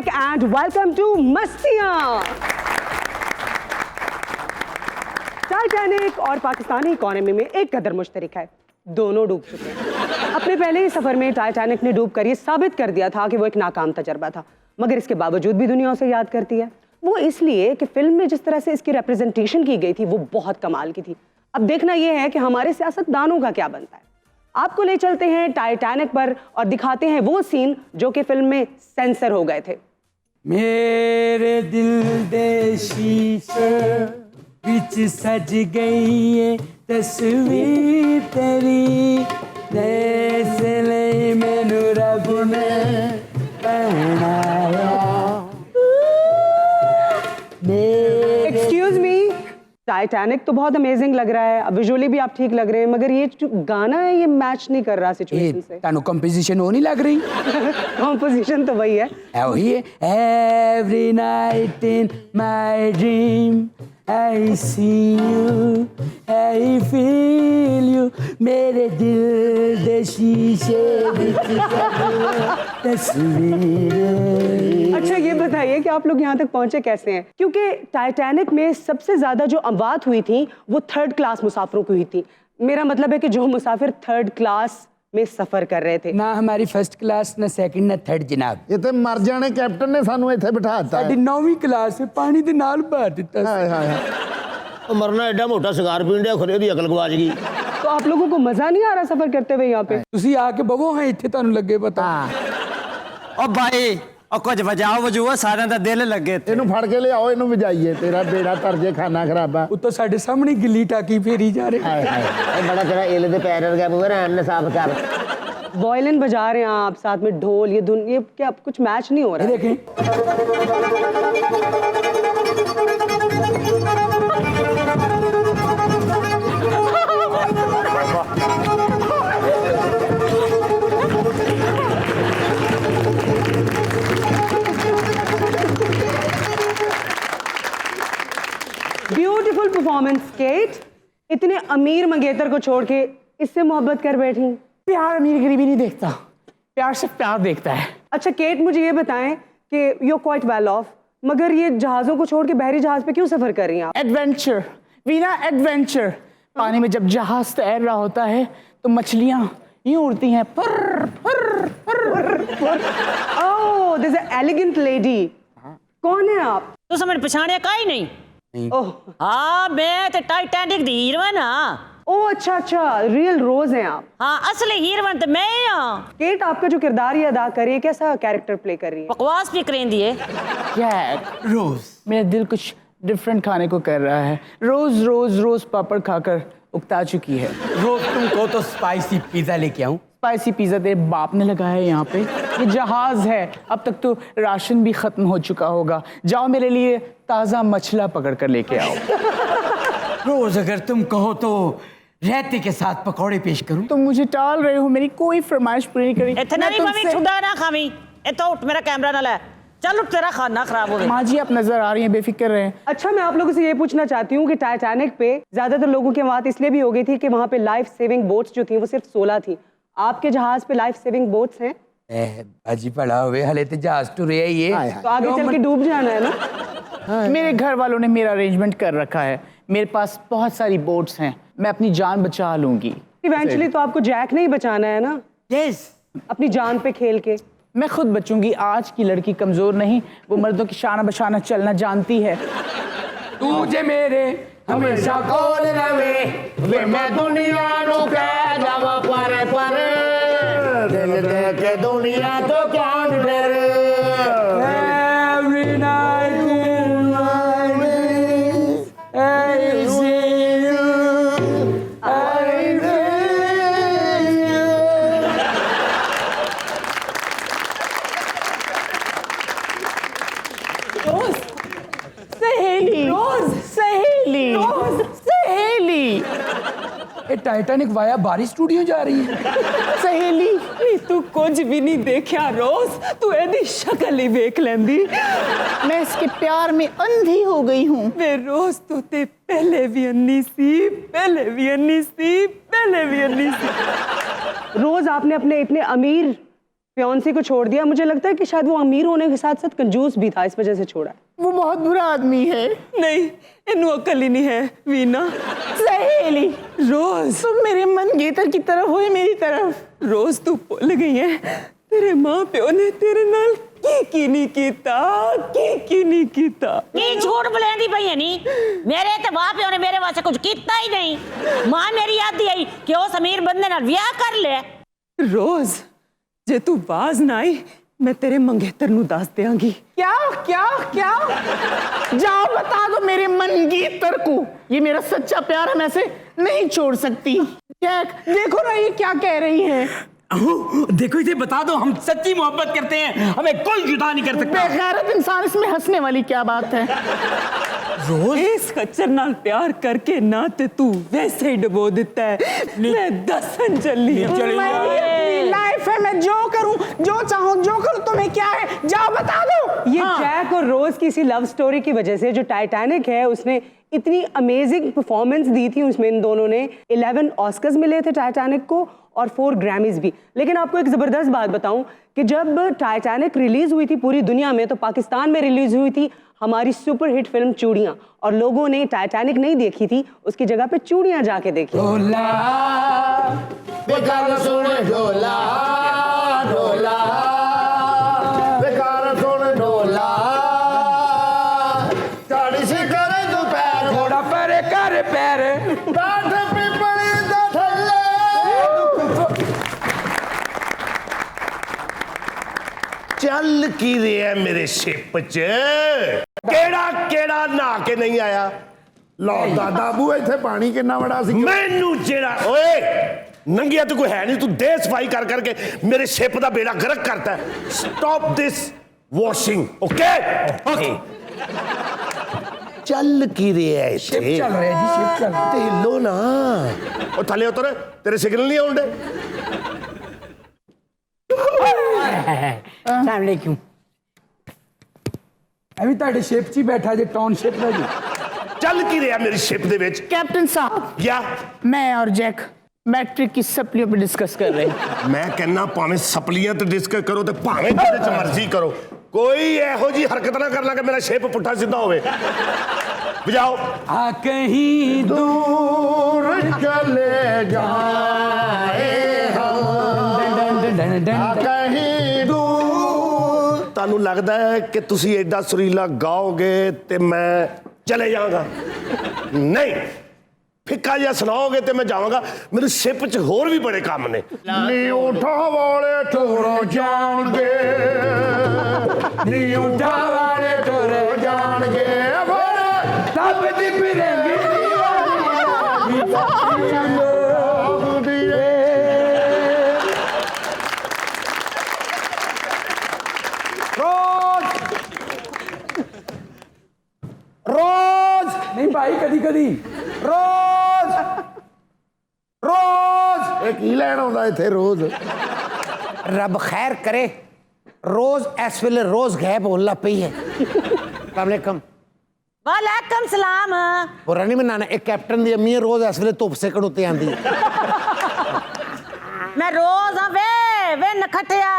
Titanic and welcome to Mastiyan. Titanic और Pakistani economy में एक कदर मुश्तरक है, दोनों डूब चुके हैं। अपने पहले ही सफर में टाइटैनिक ने डूब कर ये साबित कर दिया था कि वो एक नाकाम तजर्बा था, मगर इसके बावजूद भी दुनिया उसे याद करती है। वो इसलिए कि फिल्म में जिस तरह से इसकी रिप्रेजेंटेशन की गई थी वो बहुत कमाल की थी। अब देखना यह है कि हमारे सियासतदानों का क्या बनता है। आपको ले चलते हैं टाइटैनिक पर और दिखाते हैं वो सीन जो कि फिल्म में सेंसर हो गए थे। मेरे दिल दे शीशे विच सज गई है तस्वीर तेरी, इसलिए मैनू रब ने पहनाया। एक्सक्यूज मी, टाइटैनिक तो बहुत अमेजिंग लग रहा है, अब विजुअली भी आप ठीक लग रहे हैं, मगर ये जो गाना है ये मैच नहीं कर रहा सिचुएशन से। तानू कंपोजिशन हो नहीं लग रही? कंपोजिशन तो वही है। वही है। Every night in my dream I see you, I feel you, मेरे दिल दे शीशे विच तस्वीर। अच्छा ये बताइए कि आप लोग यहाँ तक पहुँचे कैसे हैं? क्योंकि टाइटैनिक में सबसे ज्यादा जो अमवात हुई थी वो थर्ड क्लास मुसाफिरों की हुई थी। मेरा मतलब है कि जो मुसाफिर थर्ड क्लास में सफर कर रहे थे। ना हमारी फर्स्ट क्लास, ना सेकंड, ना थर्ड जनाब। ये तो मर जाने कैप्टन ने सानू इत्थे बिठाता साडी 9वीं क्लास है, पानी दे नाल भर दिता। हाय हाय हाय। मरना एडा मोटा सिगार पीन दिया, खरे दी अकल गवाच गई। तो आप लोगों को मजा नहीं आ रहा सफर करते हुए यहाँ पे? तुसी आके बवो हां इत्थे तानू लगे पता। ओ भाई ओ कुछ बजाओ बजूओ, सारे दा दिल लगे थे। इनू फड़ के ले आओ, इनू बजाइए, तेरा बेड़ा तरजे खाना खराबा। उतो साडे सामने गिल्ली टाकी फेरी जा रहे। हाय हाय। ए बड़ा तेरा एले दे पैर लगा मुंह रहन ने साफ कर। वायलिन बजा रहे हैं आप, साथ में ढोल, ये धुन, ये क्या कुछ मैच नहीं हो रहा है? देखें ब्यूटीफुल परफॉर्मेंस केट। इतने अमीर मंगेतर को छोड़ के इससे मोहब्बत कर बैठी। प्यार अमीर गरीबी नहीं देखता, प्यार सिर्फ प्यार देखता है। अच्छा केट, मुझे ये बताएं कि यू क्वाइट वेल ऑफ, मगर ये जहाजों को छोड़ के बहरी जहाज पे क्यों सफर कर रही हैं आप? Adventure Veena, adventure. पानी में जब जहाज तैर रहा होता है तो मछलियां यूं उड़ती हैं, पर पर पर पर। ओह, दिस इज एलिगेंट लेडी। कौन है आप? तू समझ पछाणिया का ही नहीं? ओह हाँ, मैं ते टाइटैनिक दी हीरोइन हाँ। ओह अच्छा अच्छा, रियल रोज हैं आप? हाँ, असली हीरोइन तो मैं हाँ। केट, आपका जो किरदार ये अदा कर रही है, कैसा कैरेक्टर प्ले कर रही है? बकवास भी करेंदी है। क्या है रोज? मेरा दिल कुछ डिफरेंट खाने को कर रहा है। रोज रोज रोज पापड़ खाकर उकता चुकी है। रोज तुमको तो स्पाइसी पिज्जा लेके आऊं। स्पाइसी पिज्जा तेरे बाप ने लगाया है यहाँ पे। ये जहाज है, अब तक तो राशन भी खत्म हो चुका होगा। जाओ मेरे लिए ताजा मछला पकड़ कर लेके आओ। रोज अगर तुम कहो तो रहते के साथ पकौड़े पेश करूं। तुम मुझे टाल रहे हो, मेरी कोई फरमाइश पूरी नहीं करी। इतना नहीं मम्मी, छुड़ा ना खावी। ए तो उठ, मेरा कैमरा ना ले। चल उठ, तेरा खाना खराब हो गया। माँ जी आप नजर आ रही हैं, बेफिक्र रहें। अच्छा, मैं आप लोगों से ये पूछना चाहती हूँ कि टाइटैनिक पे ज्यादातर लोगों की बात इसलिए भी हो गई थी कि वहाँ पे लाइफ सेविंग बोट्स जो थी वो सिर्फ 16 थी। आपके जहाज पे लाइफ सेविंग बोट्स हैं? भाजी पड़ा हुए हले तो जहाज टू रहे ये। तो आगे चल के डूब जाना है ना? मेरे घर वालों ने मेरा अरेंजमेंट कर रखा है, मेरे पास बहुत सारी बोट्स हैं, मैं अपनी जान बचा लूंगी। इवेंचुअली तो आपको जैक नहीं बचाना है ना? यस, अपनी जान पे खेल के। मैं खुद बचूंगी। आज की लड़की कमजोर नहीं, वो मर्दों की शान बचाना चलना जानती है। तू मुझे मेरे हमेशा कौन रवे वे मैं दुनिया नु कह जावा पर पर, दिल दे के दुनिया तो कौन डरे। Every night in my dreams, I see you, I feel you. सहेली, सहेली, सहेली। ये टाइटैनिक वाया बारिश स्टूडियो जा रही है। सहेली तू कुछ भी नहीं देखा रोज, तू एदी शक्ल ही देख लेंदी। मैं इसके प्यार में अंधी हो गई हूँ। वे रोज तू ते पहले भी अन्नी सी, पहले भी अन्नी सी, पहले भी अन्नी सी। रोज आपने अपने इतने अमीर फियांसी को छोड़ दिया। मुझे लगता है कि शायद वो अमीर होने के साथ साथ कंजूस भी था, इस वजह से छोड़ा। वो बहुत बुरा आदमी है। नहीं, इन्नू अकल ही नहीं है वीना। सहेली रोज तुम मेरे मन गेतर की तरफ हो या मेरी तरफ? रोज तू भुल गई है तेरे मां प्यो ने तेरे नाल की नहीं कीता, की नहीं कीता। की झूठ बुलेंदी पई है नी, मेरे ते मां प्यो ने मेरे वास्ते कुछ कीता ही नहीं। मां मेरी आदी आई कि उस अमीर बंदे नाल ब्याह कर ले। रोज जे तू बाज ना आई मैं तेरे मंगेतर नू दस देंगी। क्या क्या क्या? जाओ बता दो मेरे मन गेतर को, ये मेरा सच्चा प्यार है, मैं से नहीं छोड़ सकती। जैक देखो ना ये क्या कह रही है। देखो इसे बता दो, हम सच्ची मोहब्बत करते हैं, हमें कोई जुदा नहीं कर सकता। बेगैरत इंसान, इसमें हंसने वाली क्या बात है? रोज इस खच्चर नाल प्यार करके ना ते तू वैसे ही डुबो देता है। मैं दसन चली मेरी अपनी लाइफ है, मैं जो करूं जो चाहूं जो करूं, तुम्हें क्या है? जाओ बता दो। ये जैक और रोज की इसी लव स्टोरी की वजह से जो टाइटैनिक है उसने इतनी अमेजिंग परफॉर्मेंस दी थी। उसमें इन दोनों ने 11 ऑस्कर्स मिले थे टाइटैनिक को और 4 ग्रैमीज भी। लेकिन आपको एक ज़बरदस्त बात बताऊं कि जब टाइटैनिक रिलीज हुई थी पूरी दुनिया में, तो पाकिस्तान में रिलीज हुई थी हमारी सुपरहिट फिल्म चूड़ियां, और लोगों ने टाइटैनिक नहीं देखी थी, उसकी जगह पे चूड़ियां जाके देखी। बेकार सुन ढोला ढोला, बेकार सुन ढोला, चाड़ी से करे दोपहर थोड़ा पर कर पैर। बैठ पिपली दा थल्ले। चल की रहा है मेरे शिप च, केड़ा केड़ा नहा के नहीं आया। लो दादा बू इथे पानी कितना बड़ा सी। मैनू जेड़ा ओए नंगिया तो कोई है नहीं, तू दे सफाई कर करके मेरे शिप का बेड़ा गर्क करता है। Stop this washing, okay? चल की रहा है शिप चल रहे जी, शिप चल रहे। हिलो ना, और थले उतर, तेरे सिग्नल नहीं आउंदे। अस्सलामुअलैकुम। अभी ताड़े शिप ची बैठा जे टाउनशिप में जी। चल की रहा मेरी शिप दे विच? कैप्टन साहब, या मैं और जैक मैट्रिक की सप्लियों पे डिस्कस कर रहे हैं। मैं कहना भावें सपलियां ते डिस्कस करो ते भावें जिहदे च मर्जी करो, कोई इहो जी हरकत ना करना कि मेरा शिप पुट्ठा सीधा होवे। बजाओ। आ कहीं दूर चले जाए हम, कहीं दूर। तानू लगदा है कि तुसी एडा सुरीला गाओगे ते मैं चले जाऊंगा? नहीं, फिक्का जिहा सुनाओगे तो मैं जाऊंगा। मेरे शिप च होर भी बड़े काम ने। नी उठा वाले ठोरो जाणगे, नी उठा वाले ठोरो जाणगे, सब दी फिरेंगे। रोज नहीं भाई, कदी कदी रोज रोज एक ही लैन आउंदा इथे रोज। रब खैर करे, रोज इस वेले रोज गैब होने लग पई है। अस्सलाम वालेकुम सलाम। बुरा नहीं मनाना, एक कैप्टन दी अम्मी है, रोज इस वेले धुप सेकण उत्ते आंदी है। मैं रोज हाँ वे नखटिया,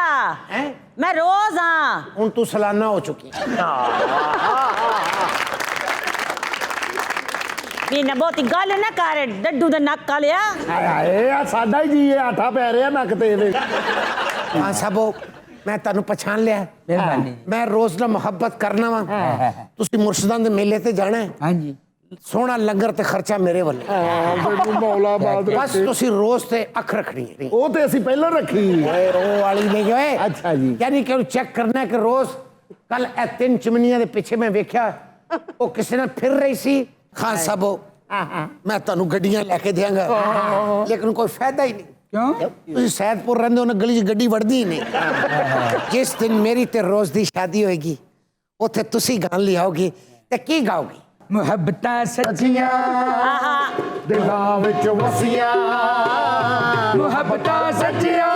मैं रोज हाँ। हुण तू सालाना हो चुकी। मीना बहुती गल ना कर, डड्डू दा नक कालिया। हाय आ साडा ही जी है, आठा पै रिहा नक ते इहदे। हाँ सबो, मैं तेनू पछाण लिया। मेहरबानी। मैं रोज ना मोहब्बत करना वा। तुसी मुर्शदां दे मेले ते जाना है। हाँ जी। सोना लंगर ते खर्चा मेरे वाले। ਮੈਨੂੰ ਮੌਲਾ ਬਾਦ बस तुसी रोज ते अख रखनी है। ਉਹ ਤੇ ਅਸੀਂ ਪਹਿਲਾਂ ਰੱਖੀ। ओए रो वाली नहीं ओए। अच्छा जी। यानी कि चेक करना है कि रोज कल ए 3 चिमनियां दे पीछे मैं वेख्या वो किसी ने फिर रही सी। खान साहब मैं तेनू गड्डियां लेके देंगा, लेकिन कोई फायदा ही नहीं। क्यों? तुसी सैदपुर रहंदे हो ना, गली च गड्डी वड़दी ही नहीं। जिस दिन मेरी ते रोज दी शादी होएगी उथे तुसी गान लियाओगी ते की गाओगी? मुहब्बतां सच्चियां ਦਿਲਾਂ ਵਿੱਚ ਵਸੀਆਂ, मुहब्बतां सच्चियां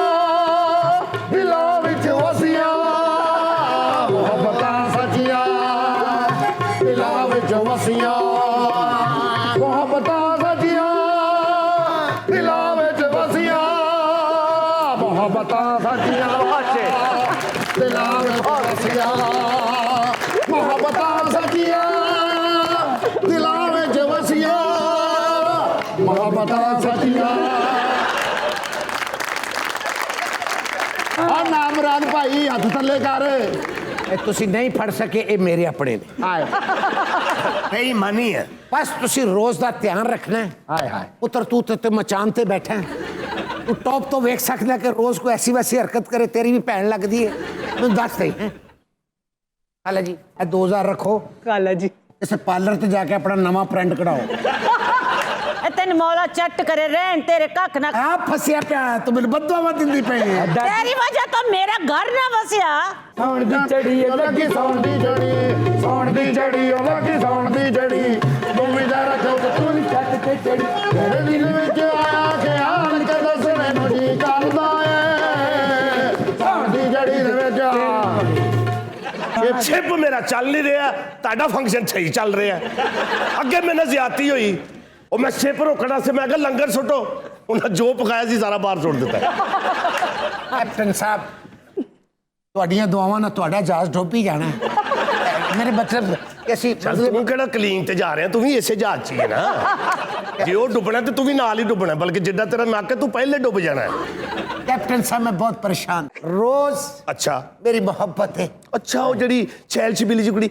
ਦਿਲਾਂ ਵਿੱਚ ਵਸੀਆਂ, ਮੁਹੱਬਤਾਂ ਸੱਚੀਆਂ, ਦਿਲਾਂ ਵਿੱਚ ਵਸੀਆਂ, ਮੁਹੱਬਤਾਂ ਸੱਚੀਆਂ, ਦਿਲਾਂ ਵਿੱਚ ਵਸੀਆਂ, ਮੁਹੱਬਤਾਂ ਸੱਚੀਆਂ। ਮੁਹੱਬਤਾਂ ਸੱਚੀਆਂ ਆ ਨਾਮ ਰਾਜ ਭਾਈ ਹੱਥ ਥੱਲੇ ਕਰ ਇਹ ਤੁਸੀਂ ਨਹੀਂ ਫੜ ਸਕੇ ਇਹ ਮੇਰੇ ਆਪਣੇ ਨੇ ਹਾਏ ਬੇਈਮਾਨੀ ਹੈ। ਬਸ ਤੁਸੀਂ ਰੋਜ਼ ਦਾ ਧਿਆਨ ਰੱਖਣਾ ਹੈ ਹਾਏ ਹਾਏ ਪੁੱਤਰ ਤੂੰ ਤੇ ਮਚਾਨ ਤੇ ਬੈਠਾ ਹੈ ਤੂੰ ਟੌਪ ਤੋਂ ਵੇਖ ਸਕਦਾ ਕਿ ਰੋਜ਼ ਕੋਈ ਐਸੀ ਵੈਸੀ ਹਰਕਤ ਕਰੇ ਤੇਰੀ ਵੀ ਭੈਣ ਲੱਗਦੀ ਹੈ ਮੈਨੂੰ ਦੱਸ ਦੇ ਹਾਲਾ ਜੀ ਇਹ 2000 ਰੱਖੋ काला जी इसे पार्लर ਤੇ ਜਾ ਕੇ ਆਪਣਾ ਨਵਾਂ ਪ੍ਰਿੰਟ ਕਢਾਓ तेन मौला चट करे रहन तेरे कख ना ਆ ਫਸਿਆ ਪਿਆ ਤੂੰ ਮੈਨੂੰ ਬਦਦੁਆਵਾਂ ਦਿੰਦੀ ਪਈ ਹੈ तेरी वजह तो मेरा घर ना बसिया ਸੌਣ ਦੀ ਚੜੀ ਲੱਗੀ ਸੌਣ ਦੀ ਜੜੀ ਸੌਣ ਦੀ ਜੜੀ ਉਹ ਲੱਗੀ ਸੌਣ ਦੀ ਜੜੀ ਮੰਮੀ ਦਾ ਰੱਖੋ ਤੂੰ ਨੀ ਛੱਤ ਤੇ ਚੜੀ ਤੇਰੇ ਦਿਲ ਵਿੱਚ ਆਇਆ ਖਿਆਲ ਕਦੋਂ ਸੁਣੇ ਨੂੰ ਜੀ ਕਰਦਾ ਏ ਸੌਣ ਦੀ ਜੜੀ ਦੇ ਵਿੱਚ ਇਹ ਛਿਪ ਮੇਰਾ ਚੱਲ ਨਹੀਂ ਰਿਹਾ, ਤੁਹਾਡਾ ਫੰਕਸ਼ਨ ਸਹੀ ਚੱਲ ਰਿਹਾ। ਅੱਗੇ ਮੈਨੂੰ ਜ਼ਿਆਦਤੀ ਹੋਈ, ਉਹ ਮੈਂ ਛਿਪ ਰੋਕਣਾ ਸੀ, ਮੈਂ ਕਿਹਾ ਲੰਗਰ ਸੁੱਟੋ, ਉਹਨਾਂ ਜੋ ਪਕਾਇਆ ਸੀ ਸਾਰਾ ਬਾਹਰ ਸੁੱਟ ਦਿੱਤਾ। ਕੈਪਟਨ ਸਾਹਿਬ ਤੁਹਾਡੀਆਂ ਦੁਆਵਾਂ ਨਾਲ ਤੁਹਾਡਾ ਜਹਾਜ਼ ਡੁੱਬ ਹੀ ਜਾਣਾ ਹੈ। ਮੇਰੇ ਮਤਲਬ ਕਿ ਅਸੀਂ ਤੂੰ ਕਿਹੜਾ ਕਲੀਨ ਤੇ ਜਾ ਰਿਹਾ, ਤੂੰ ਵੀ ਇਸੇ ਜਹਾਜ਼ 'ਚ ਹੀ ਹੈ ਨਾ। ਜੇ ਉਹ ਡੁੱਬਣਾ ਤੇ ਤੂੰ ਵੀ ਨਾਲ ਹੀ ਡੁੱਬਣਾ, ਬਲਕਿ ਜਿੱਦਾਂ ਤੇਰਾ ਨੱਕ ਹੈ ਤੂੰ ਪਹਿਲੇ ਡੁੱਬ ਜਾਣਾ ਹੈ। कैप्टन साहब मैं बहुत परेशान रोज ਅੱਛਾ मेरी मोहब्बत है ਅੱਛਾ, ਉਹ ਜਿਹੜੀ ਛੈਲ ਛਿਬੀਲੀ ਜਿਹੀ ਕੁੜੀ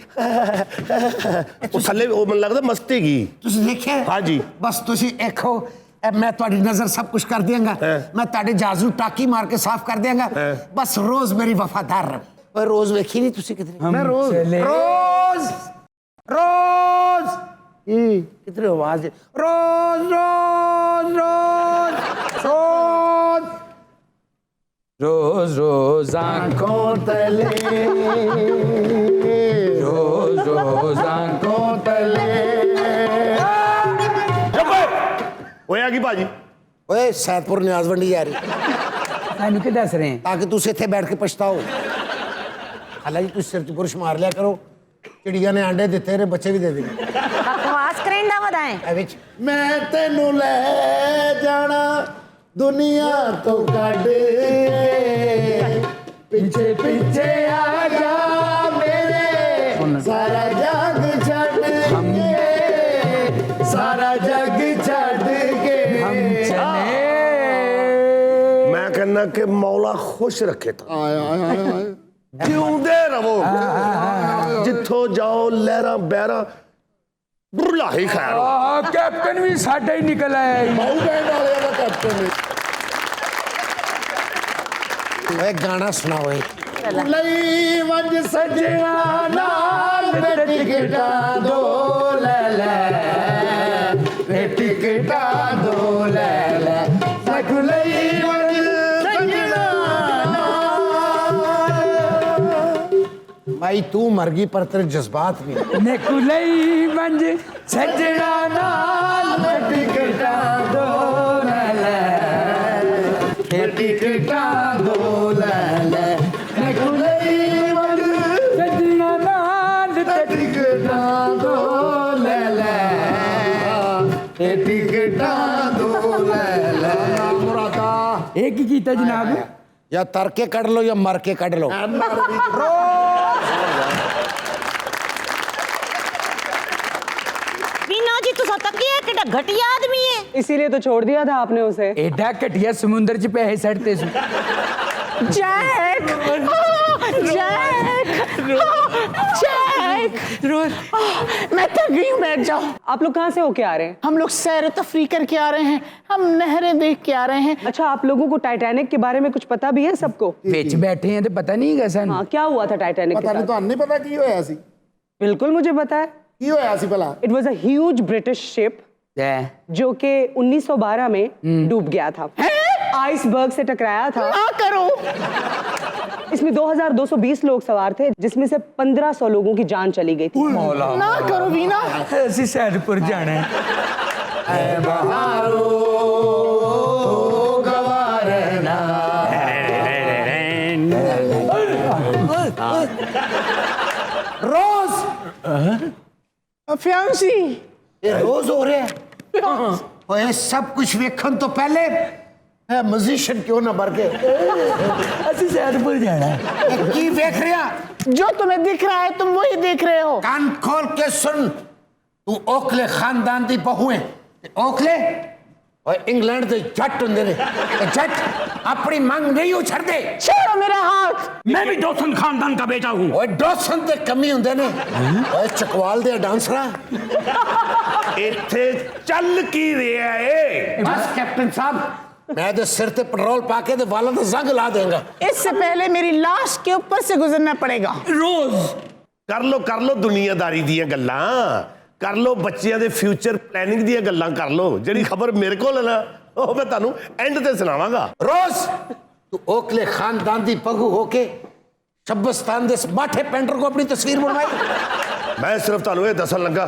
ਉਹ ਥੱਲੇ, ਉਹ ਮੈਨੂੰ ਲੱਗਦਾ ਮਸਤ ਹੈਗੀ। ਤੁਸੀਂ ਦੇਖਿਆ हाँ जी। बस ਤੁਸੀਂ ਦੇਖੋ मैं ਤੁਹਾਡੀ ਨਜ਼ਰ ਸਭ ਕੁਝ ਕਰ ਦਿਆਂਗਾ ਮੈਂ ਤੁਹਾਡੇ ਜਹਾਜ਼ ਨੂੰ ਟਾਕੀ ਮਾਰ ਕੇ ਸਾਫ਼ ਕਰ ਦਿਆਂਗਾ ਬਸ ਰੋਜ਼ ਮੇਰੀ ਵਫਾਦਾਰ ਰਹੋ। ਪਰ ਰੋਜ਼ ਵੇਖੀ ਨਹੀਂ ਤੁਸੀਂ ਕਿਧਰੇ ਮੈਂ ਰੋਜ਼ रोज रोज कितनी आवाज है रोज रोज रोज रोज रोज रोज आंखों तले रोज रोज आंखों तले ਹੋਇਆ ਕੀ ਭਾਜੀ? ओए सैदपुर न्याज मंडी जा रही सानू के दस रहे हैं ताकि तुम इतने बैठ के पछताओ हालांकि तुम सिर च बुरश मार लिया करो चिड़िया ने आंडे दिते ने बच्चे भी दे देंगे बकवास करेंदा बताएं मैं तेनू ले जाना दुनिया तो कढ़ के पीछे पीछे आ जा मेरे सारा जग छड़ के सारा जग छड़ के ਮੈਂ ਕਹਿੰਦਾ ਕਿ ਮੌਲਾ ਖੁਸ਼ ਰੱਖੇ ਤਾਂ ਜਿਉਂਦੇ ਰਹੋ, ਜਿੱਥੋਂ ਜਾਓ ਲਹਿਰਾਂ ਬਹਿਰਾਂ ਬੁਰਲਾ ਹੀ ਖੈਰ ਹੋ। कैप्टन भी साडा ही निकल आया बहु बैंड वाले का कैप्टन है ओए गाना सुनाओ लई वंज सजना नाल टिकटा दो ले ले टिकटा दो ले ले सख लई वंज सजना भाई तू मर गई पर तेरे जज्बात नहीं नेकुलई मंज सजना नाल टिकटा दो ले ले टिकटा दो ले ले सख लई वंज सजना नाल टिकटा दो ले ले टिकटा दो ले ले मुरादा एक ही कीता जनाब या तर के कड़ लो या मर के कड़ लो बीना जी तू तकिया किडा घटिया आदमी है। इसीलिए तो छोड़ दिया था आपने उसे। एडा घटिया समुंदर च पैसे सड़ते सु जैक जैक जैक रोज मैं थक गई हूँ, बैठ जाओ। आप लोग कहाँ से होके आ रहे हैं? हम लोग सैर तफरी करके आ रहे हैं, हम नहरें देख के आ रहे हैं। अच्छा, आप लोगों को टाइटैनिक के बारे में कुछ पता भी है सबको? बेच बैठे हैं तो पता नहीं है सानू हाँ, क्या हुआ था टाइटैनिक के पता नहीं साथ? ਤੁਹਾਨੂੰ ਨਹੀਂ ਪਤਾ ਕੀ ਹੋਇਆ ਸੀ बिल्कुल मुझे पता है। ਕੀ ਹੋਇਆ ਸੀ ਭਲਾ it was a huge British ship जो कि 1912 में डूब गया था। आइसबर्ग से टकराया था। ना करो इसमें 2220 लोग सवार थे, जिसमें से 1500 लोगों की जान चली गई थी। ना करो वीना। ਅਸੀਂ सैदपुर जाना है रोज फ्यांसी ये रोज हो रहा है ओए सब कुछ वेखन तो पहले म्यूजिशियन क्यों ना मर गए ਅਸੀਂ सैदपुर जाना है की देख रहा जो तुम्हें दिख रहा है तुम वही देख रहे हो। कान खोल के सुन तू ओखले खानदान दी बहू है ओखले और इंग्लैंड के जट होंगे ने जट अपनी मांग नहीं उछड़ते। छोड़ो मेरा हाथ। मैं भी डॉसन खानदान का बेटा हूँ। ओए डॉसन ते कमी होंगे ने ओए चकवाल दे डांसरा। ਇੱਥੇ ਚੱਲ ਕੀ ਰਿਹਾ ਏ? बस कैप्टन साहब मैं तो सिर ते पेट्रोल पाके ते वालों तो जंग ला देंगा। इससे पहले मेरी लाश के ऊपर से गुजरना पड़ेगा। रोज ਕਰ ਲੋ ਦੁਨੀਆਦਾਰੀ ਦੀਆਂ ਗੱਲਾਂ ਕਰ ਲੋ, ਬੱਚਿਆਂ ਦੇ ਫਿਊਚਰ ਪਲੈਨਿੰਗ ਦੀਆਂ ਗੱਲਾਂ ਕਰ ਲੋ। ਜਿਹੜੀ ਖਬਰ ਮੇਰੇ ਕੋਲ ਹੈ ਨਾ ਉਹ ਮੈਂ ਤੁਹਾਨੂੰ ਐਂਡ ਤੇ ਸੁਣਾਵਾਂਗਾ। रोज तू ओकले खानदान दी पगू होके शब्बस्तान दे माठे पेंटर को अपनी तस्वीर बनवाई। ਮੈਂ ਸਿਰਫ ਤੁਹਾਨੂੰ ਇਹ ਦੱਸਣ ਲੱਗਾ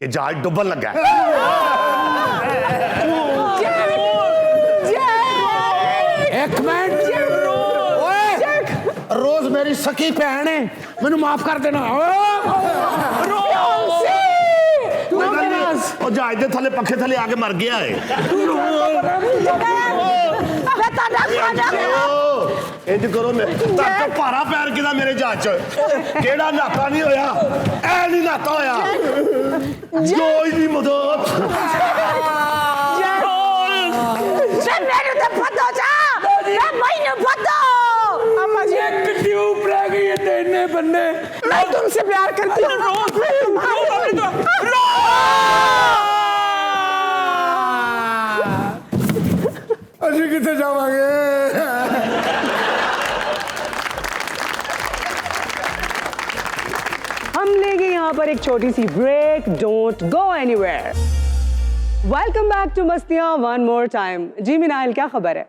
ਕਿ ਜਹਾਜ਼ ਡੁੱਬਣ ਲੱਗਾ ਹੈ। एक मिनट ओए रोज मेरी सकी भैन है मैनू माफ कर देना। ਉਹ ਜਹਾਜ਼ ਦੇ ਥੱਲੇ ਪੱਖੇ ਥੱਲੇ ਆ ਕੇ ਮਰ ਗਿਆ ਏ। मैं ताड़ा खाना ਇੰਜ ਕਰੋ ਮੈਂ ਤਾਂ ਭਾਰਾ ਪੈਰ ਕਿਦਾ ਮੇਰੇ ਜਹਾਜ਼ ਚ ਕਿਹੜਾ ਨਾਤਾ ਨਹੀਂ ਹੋਇਆ ਐ ਨਹੀਂ ਨਾਤਾ ਹੋਇਆ ਜੋ ਇਹਦੀ ਮਦਦ जे मेरे तो पता जा मैं महीने पता अम्मा जी एक ट्यूब रह गई है तेने बन्ने। मैं तुमसे प्यार करती हूँ। मैं तुम्हारी अभी कितने जावांगे। हम लेंगे यहाँ पर एक छोटी सी break. Don't go anywhere. Welcome back to Mastiyan one more time. जी मिनाइल, क्या खबर है?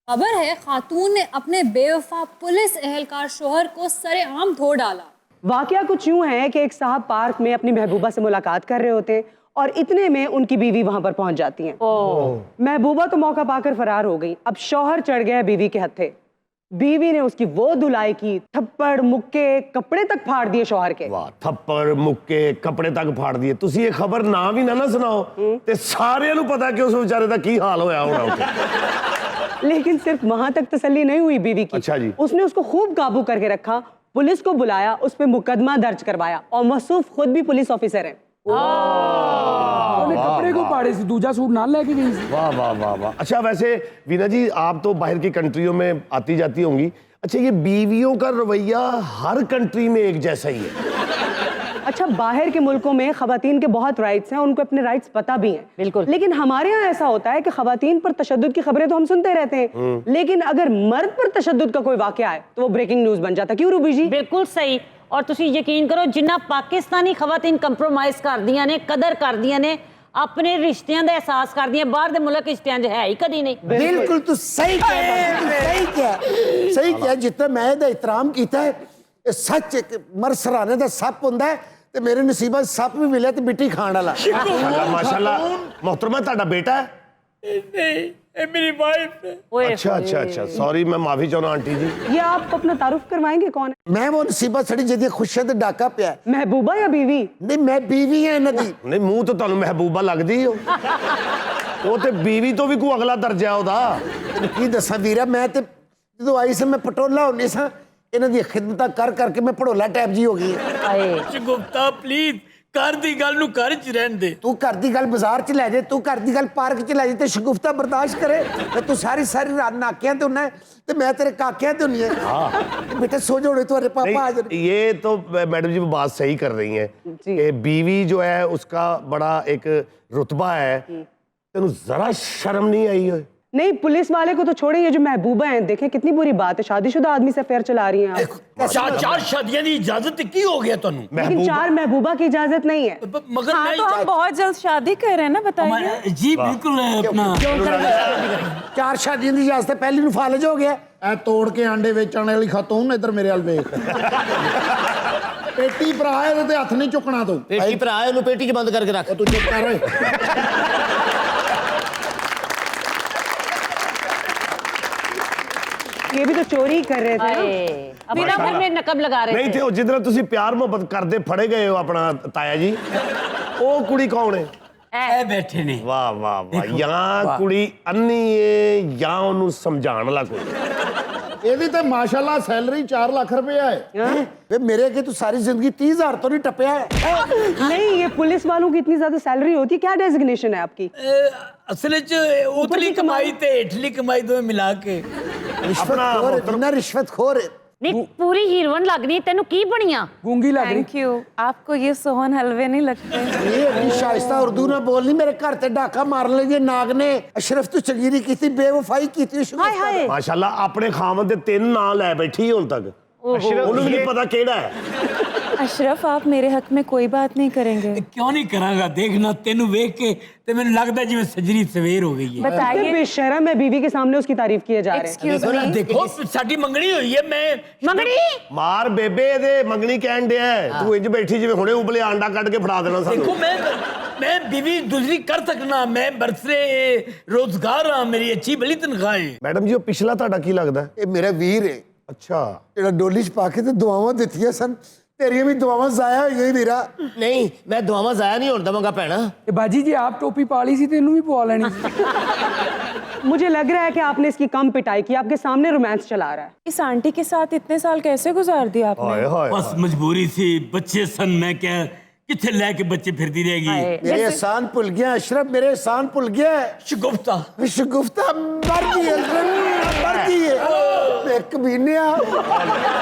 खबर है खातून ने अपने बेवफा पुलिस एहलकार शोहर को सरेआम धो डाला। वाकया कुछ यूं है कि एक साहब पार्क में अपनी महबूबा से मुलाकात कर रहे होते हैं और इतने में उनकी बीवी वहां पर पहुंच जाती है। महबूबा तो मौका पाकर फरार हो गई। अब शौहर चढ़ गया बीवी के हत्थे। बीवी ने उसकी वो धुलाई की, थप्पड़ मुक्के कपड़े तक फाड़ दिए शौहर के। ਵਾਹ ਥੱਪੜ ਮੁੱਕੇ ਕੱਪੜੇ ਤੱਕ ਫਾੜ ਦਿਏ। ਤੁਸੀਂ ਇਹ ਖਬਰ ਨਾ ਵੀ ਨਾ ਸੁਣਾਓ ਤੇ ਸਾਰਿਆਂ ਨੂੰ ਪਤਾ कि उस ਵਿਚਾਰੇ ਦਾ ਕੀ ਹਾਲ ਹੋਇਆ ਹੋਣਾ ਉੱਥੇ। लेकिन सिर्फ वहां तक तसल्ली नहीं हुई बीवी की। अच्छा जी। उसने उसको खूब काबू करके रखा, पुलिस को बुलाया, उस पर मुकदमा दर्ज करवाया और मसूफ खुद भी पुलिस ऑफिसर है। ਉਹਨੇ ਕੱਪੜੇ ਕੋ ਪਾੜੇ ਸੀ, ਦੂਜਾ सूट ना लेके गई थी। वाह वाह वाह वाह। अच्छा वैसे वीना जी आप तो बाहर की कंट्रियों में आती जाती होंगी। अच्छा ये बीवियों का रवैया हर कंट्री में एक जैसा ही है? अच्छा बाहर के मुल्कों में खवातीन के बहुत राइट्स हैं, उनको अपने राइट्स पता भी हैं। बिल्कुल। लेकिन हमारे यहाँ ऐसा होता है कि खवातीन पर तशद्दुद की खबरें तो हम सुनते रहते हैं, लेकिन अगर मर्द पर तशद्दुद का कोई वाकया है तो वो ब्रेकिंग न्यूज बन जाता है। क्यों रूबी जी? बिल्कुल सही। और तुसी यकीन करो जिन्ना पाकिस्तानी खवातीन कंप्रोमाइज करदियां ने, कदर करदियां ने, अपने रिश्तियां दा एहसास करदियां, बाहर दे मुल्क रिश्तियां च है ही कदी नहीं। बिल्कुल तू सही सही क्या जितना मैं ਇਹਦਾ ਇਤਰਾਮ ਕੀਤਾ ਹੈ ਇਹ ਸੱਚ ਮਰ ਸਰਾਣੇ ਦਾ ਸੱਪ ਹੁੰਦਾ ਹੈ ਤੇ ਮੇਰੇ ਨਸੀਬਾਂ ਸੱਪ ਵੀ ਮਿਲਿਆ ਤੇ ਮਿੱਟੀ ਖਾਣ ਵਾਲਾ। माशाल्लाह माशाल्लाह। मोहतरमा ਤੁਹਾਡਾ बेटा है? ये मेरी वाइफ है। ओए अच्छा अच्छा अच्छा सॉरी मैं माफी चाहना आंटी जी। ये आप अपना तारुफ करवाएंगे कौन है? मैं वो नसीबा सड़ी ਜਿਹਦੀ ਖੁਸ਼ੀਆਂ ਤੇ ਡਾਕਾ ਪਿਆ। महबूबा या बीवी? ਨਹੀਂ ਮੈਂ ਬੀਵੀ ਹਾਂ ਇਹਨਾਂ ਦੀ। ਨਹੀਂ ਮੂੰਹ ਤੋਂ ਤੁਹਾਨੂੰ ਮਹਿਬੂਬਾ ਲੱਗਦੀ ਹੋ ਉਹ ਤੇ ਬੀਵੀ ਤੋਂ ਵੀ ਕੋਈ ਅਗਲਾ ਦਰਜਾ ਉਹਦਾ। ਤੈਨੂੰ ਕੀ ਦੱਸਾਂ ਵੀਰਾ ਮੈਂ ਤੇ ਜਦੋਂ ਆਈ ਸੀ ਮੈਂ ਪਟੋਲਾ ਹੁੰਦੀ ਸਾਂ ਇਹਨਾਂ ਦੀ ਖਿਦਮਤਾਂ ਕਰ ਕਰਕੇ ਮੈਂ ਪੜੋਲਾ ਟੈਪ ਜੀ ਹੋ ਗਈ। ਸ਼ਗੁਫਤਾ ਪਲੀਜ਼ ਘਰ ਦੀ ਗੱਲ ਨੂੰ ਘਰ ਚ ਰਹਿਣ ਦੇ। ਤੂੰ ਘਰ ਦੀ ਗੱਲ ਬਾਜ਼ਾਰ ਚ ਲੈ ਜਾ, ਤੂੰ ਘਰ ਦੀ ਗੱਲ ਪਾਰਕ ਚ ਲੈ ਜਾ ਤੇ ਸ਼ਗੁਫਤਾ ਬਰਦਾਸ਼ਤ ਕਰੇ ਤੇ ਤੂੰ ਸਾਰੀ ਰਾਤ ਨਾਕਿਆਂ ਤੇ ਹੁੰਨਾ ਤੇ ਮੈਂ ਤੇਰੇ ਕਾਕਿਆਂ ਤੇ ਹੁੰਨੀ है। बेटा सो जाओ तुम्हारे पापा आ जाए। ये तो मैडम जी बात सही कर रही हैं कि बीवी जो है उसका बड़ा एक रुतबा है। तेनू जरा शर्म नहीं आई है? नहीं पुलिस वाले को तो छोड़े, ये जो महबूबा हैं देखें कितनी बुरी बात है, शादीशुदा आदमी से अफेयर चला रही हैं आप। चार शादियां दी इजाजत की हो गया तन्नू? लेकिन चार महबूबा की इजाजत नहीं है। मगर हाँ तो हम बहुत जल्द शादी कर रहे हैं ना, बताइए। जी बिल्कुल अपना 4 शादियों की इजाजत है, पहली ਨੂੰ फालज हो गया। ਐ ਤੋੜ ਕੇ ਆਂਡੇ ਵੇਚਣ ਵਾਲੀ ਖਾਤੂਨ ਇੱਧਰ ਮੇਰੇ ਵੱਲ ਵੇਖ ਪੇਟੀ ਭਰਾ ਇਹਦੇ ਤੇ ਹੱਥ ਨਹੀਂ ਚੁੱਕਣਾ ਤੂੰ। पेटी पर आए नु पेटी के बंद करके रख। ਤੂੰ ਚੁੱਪ ਕਰ ਓਏ। ये भी तो चोरी कर रहे थे ना। अब बिना घर में नकब लगा रहे नहीं थे वो जिधर ਤੁਸੀਂ ਪਿਆਰ ਮੁਹੱਬਤ ਕਰਦੇ ਫੜੇ ਗਏ ਹੋ ਆਪਣਾ ਤਾਇਆ ਜੀ ਉਹ ਕੁੜੀ ਕੌਣ ਹੈ? ए बैठे ने। ਵਾਹ ਵਾਹ ਵਾਹ। ਜਾਂ ਕੁੜੀ ਅੰਨੀ ਏ ਜਾਂ ਉਹਨੂੰ ਸਮਝਾਉਣ ਵਾਲਾ ਕੋਈ। ਇਹਦੀ ਤੇ ਮਾਸ਼ਾਅੱਲਾ ਸੈਲਰੀ 4 ਲੱਖ रुपया है। वे मेरे के तू सारी जिंदगी 30,000 तो नहीं टपया है। नहीं, ये पुलिस वालों की इतनी ज्यादा सैलरी होती है, क्या डेजिग्नेशन है आपकी? असल च उतली कमाई ते हेठली कमाई दोवें मिला के रिश्वतखोर जिन्ना रिश्वतखोर है। ਨਹੀਂ ਪੂਰੀ ਹੀਰੋਇਨ ਲੱਗਣੀ ਤੈਨੂੰ ਕੀ ਬਣੀਆਂ गूंगी लग रही। Thank you. आपको ये सोहन हलवे नहीं लगते? ये इतनी शाइस्ता उर्दू ना बोलनी, मेरे घर ते डाका मार लगे नाग ने। अशरफ तू चंगीरी की थी, बेवफाई की थी। ਹਾਏ ਹਾਏ ਮਾਸ਼ਾਅੱਲਾ ਆਪਣੇ ਖਾਵਨ ਦੇ 3 ਨਾਂ ਲੈ ਬੈਠੀ ਹੁਣ ਤੱਕ। ਉਹਨੂੰ ਵੀ ਨਹੀਂ ਪਤਾ ਕਿਹੜਾ ਹੈ। अशरफ, आप मेरे हक में कोई बात नहीं करेंगे? क्यों नहीं करांगा? देखना तेनू वेख के ते मैंने लगदा जिवें सजरी सवेर हो गई है। बताइए। बेशरम है, बीवी के सामने उसकी तारीफ किए जा रहे हैं। Excuse me. देखो साडी मंगनी हुई है, मैं ਮੰਗਣੀ ਮਾਰ ਬੇਬੇ ਇਹਦੇ ਮੰਗਣੀ ਕਹਿਣ ਡਿਆ ਹੈ। ਤੂੰ ਇੰਜ ਬੈਠੀ ਜਿਵੇਂ ਹੁਣੇ ਉਬਲੇ ਆਂਡਾ ਕੱਢ ਕੇ ਫੜਾ ਦੇਣਾ देखो ਸਾਨੂੰ। मैं बीवी दूसरी कर सकना, मैं बरसरे रोजगार हाँ, मेरी अच्छी भली तनख्वाह है। ਮੈਡਮ ਜੀ ਉਹ ਪਿਛਲਾ ਤੁਹਾਡਾ ਕੀ ਲੱਗਦਾ ਹੈ? ये मेरा वीर है ਅੱਛਾ ਜਿਹੜਾ ਡੋਲੀ ਚ ਪਾ ਕੇ ਤੇ ਦੁਆਵਾਂ ਦਿੱਤੀਆਂ ਸਨ। ਤੇਰੀਆਂ ਵੀ ਦੁਆਵਾਂ ਜ਼ਾਇਆ ਹੋਈਆਂ ਵੀਰਾ। ਨਹੀਂ ਮੈਂ ਦੁਆਵਾਂ ਜ਼ਾਇਆ ਨਹੀਂ ਹੋਣ ਦਵਾਂਗਾ ਭੈਣਾ। बाजी जी आप टोपी पाली सी तेनू भी पवा लेनी सी। मुझे लग रहा है कि आपने इसकी कम पिटाई की, आपके सामने रोमांस चला रहा है। इस आंटी के साथ इतने साल कैसे गुजार दिए आपने? ਹਾਏ ਹਾਏ बस मजबूरी सी, बच्चे सन, मैं क्या किथे लेके बच्चे फिरती रहेगी। मेरे एहसान भुल गया अशरफ, मेरे एहसान भुल गया। शगुफ्ता शगुफ्ता मर गई है, मर गई है। एक कमीने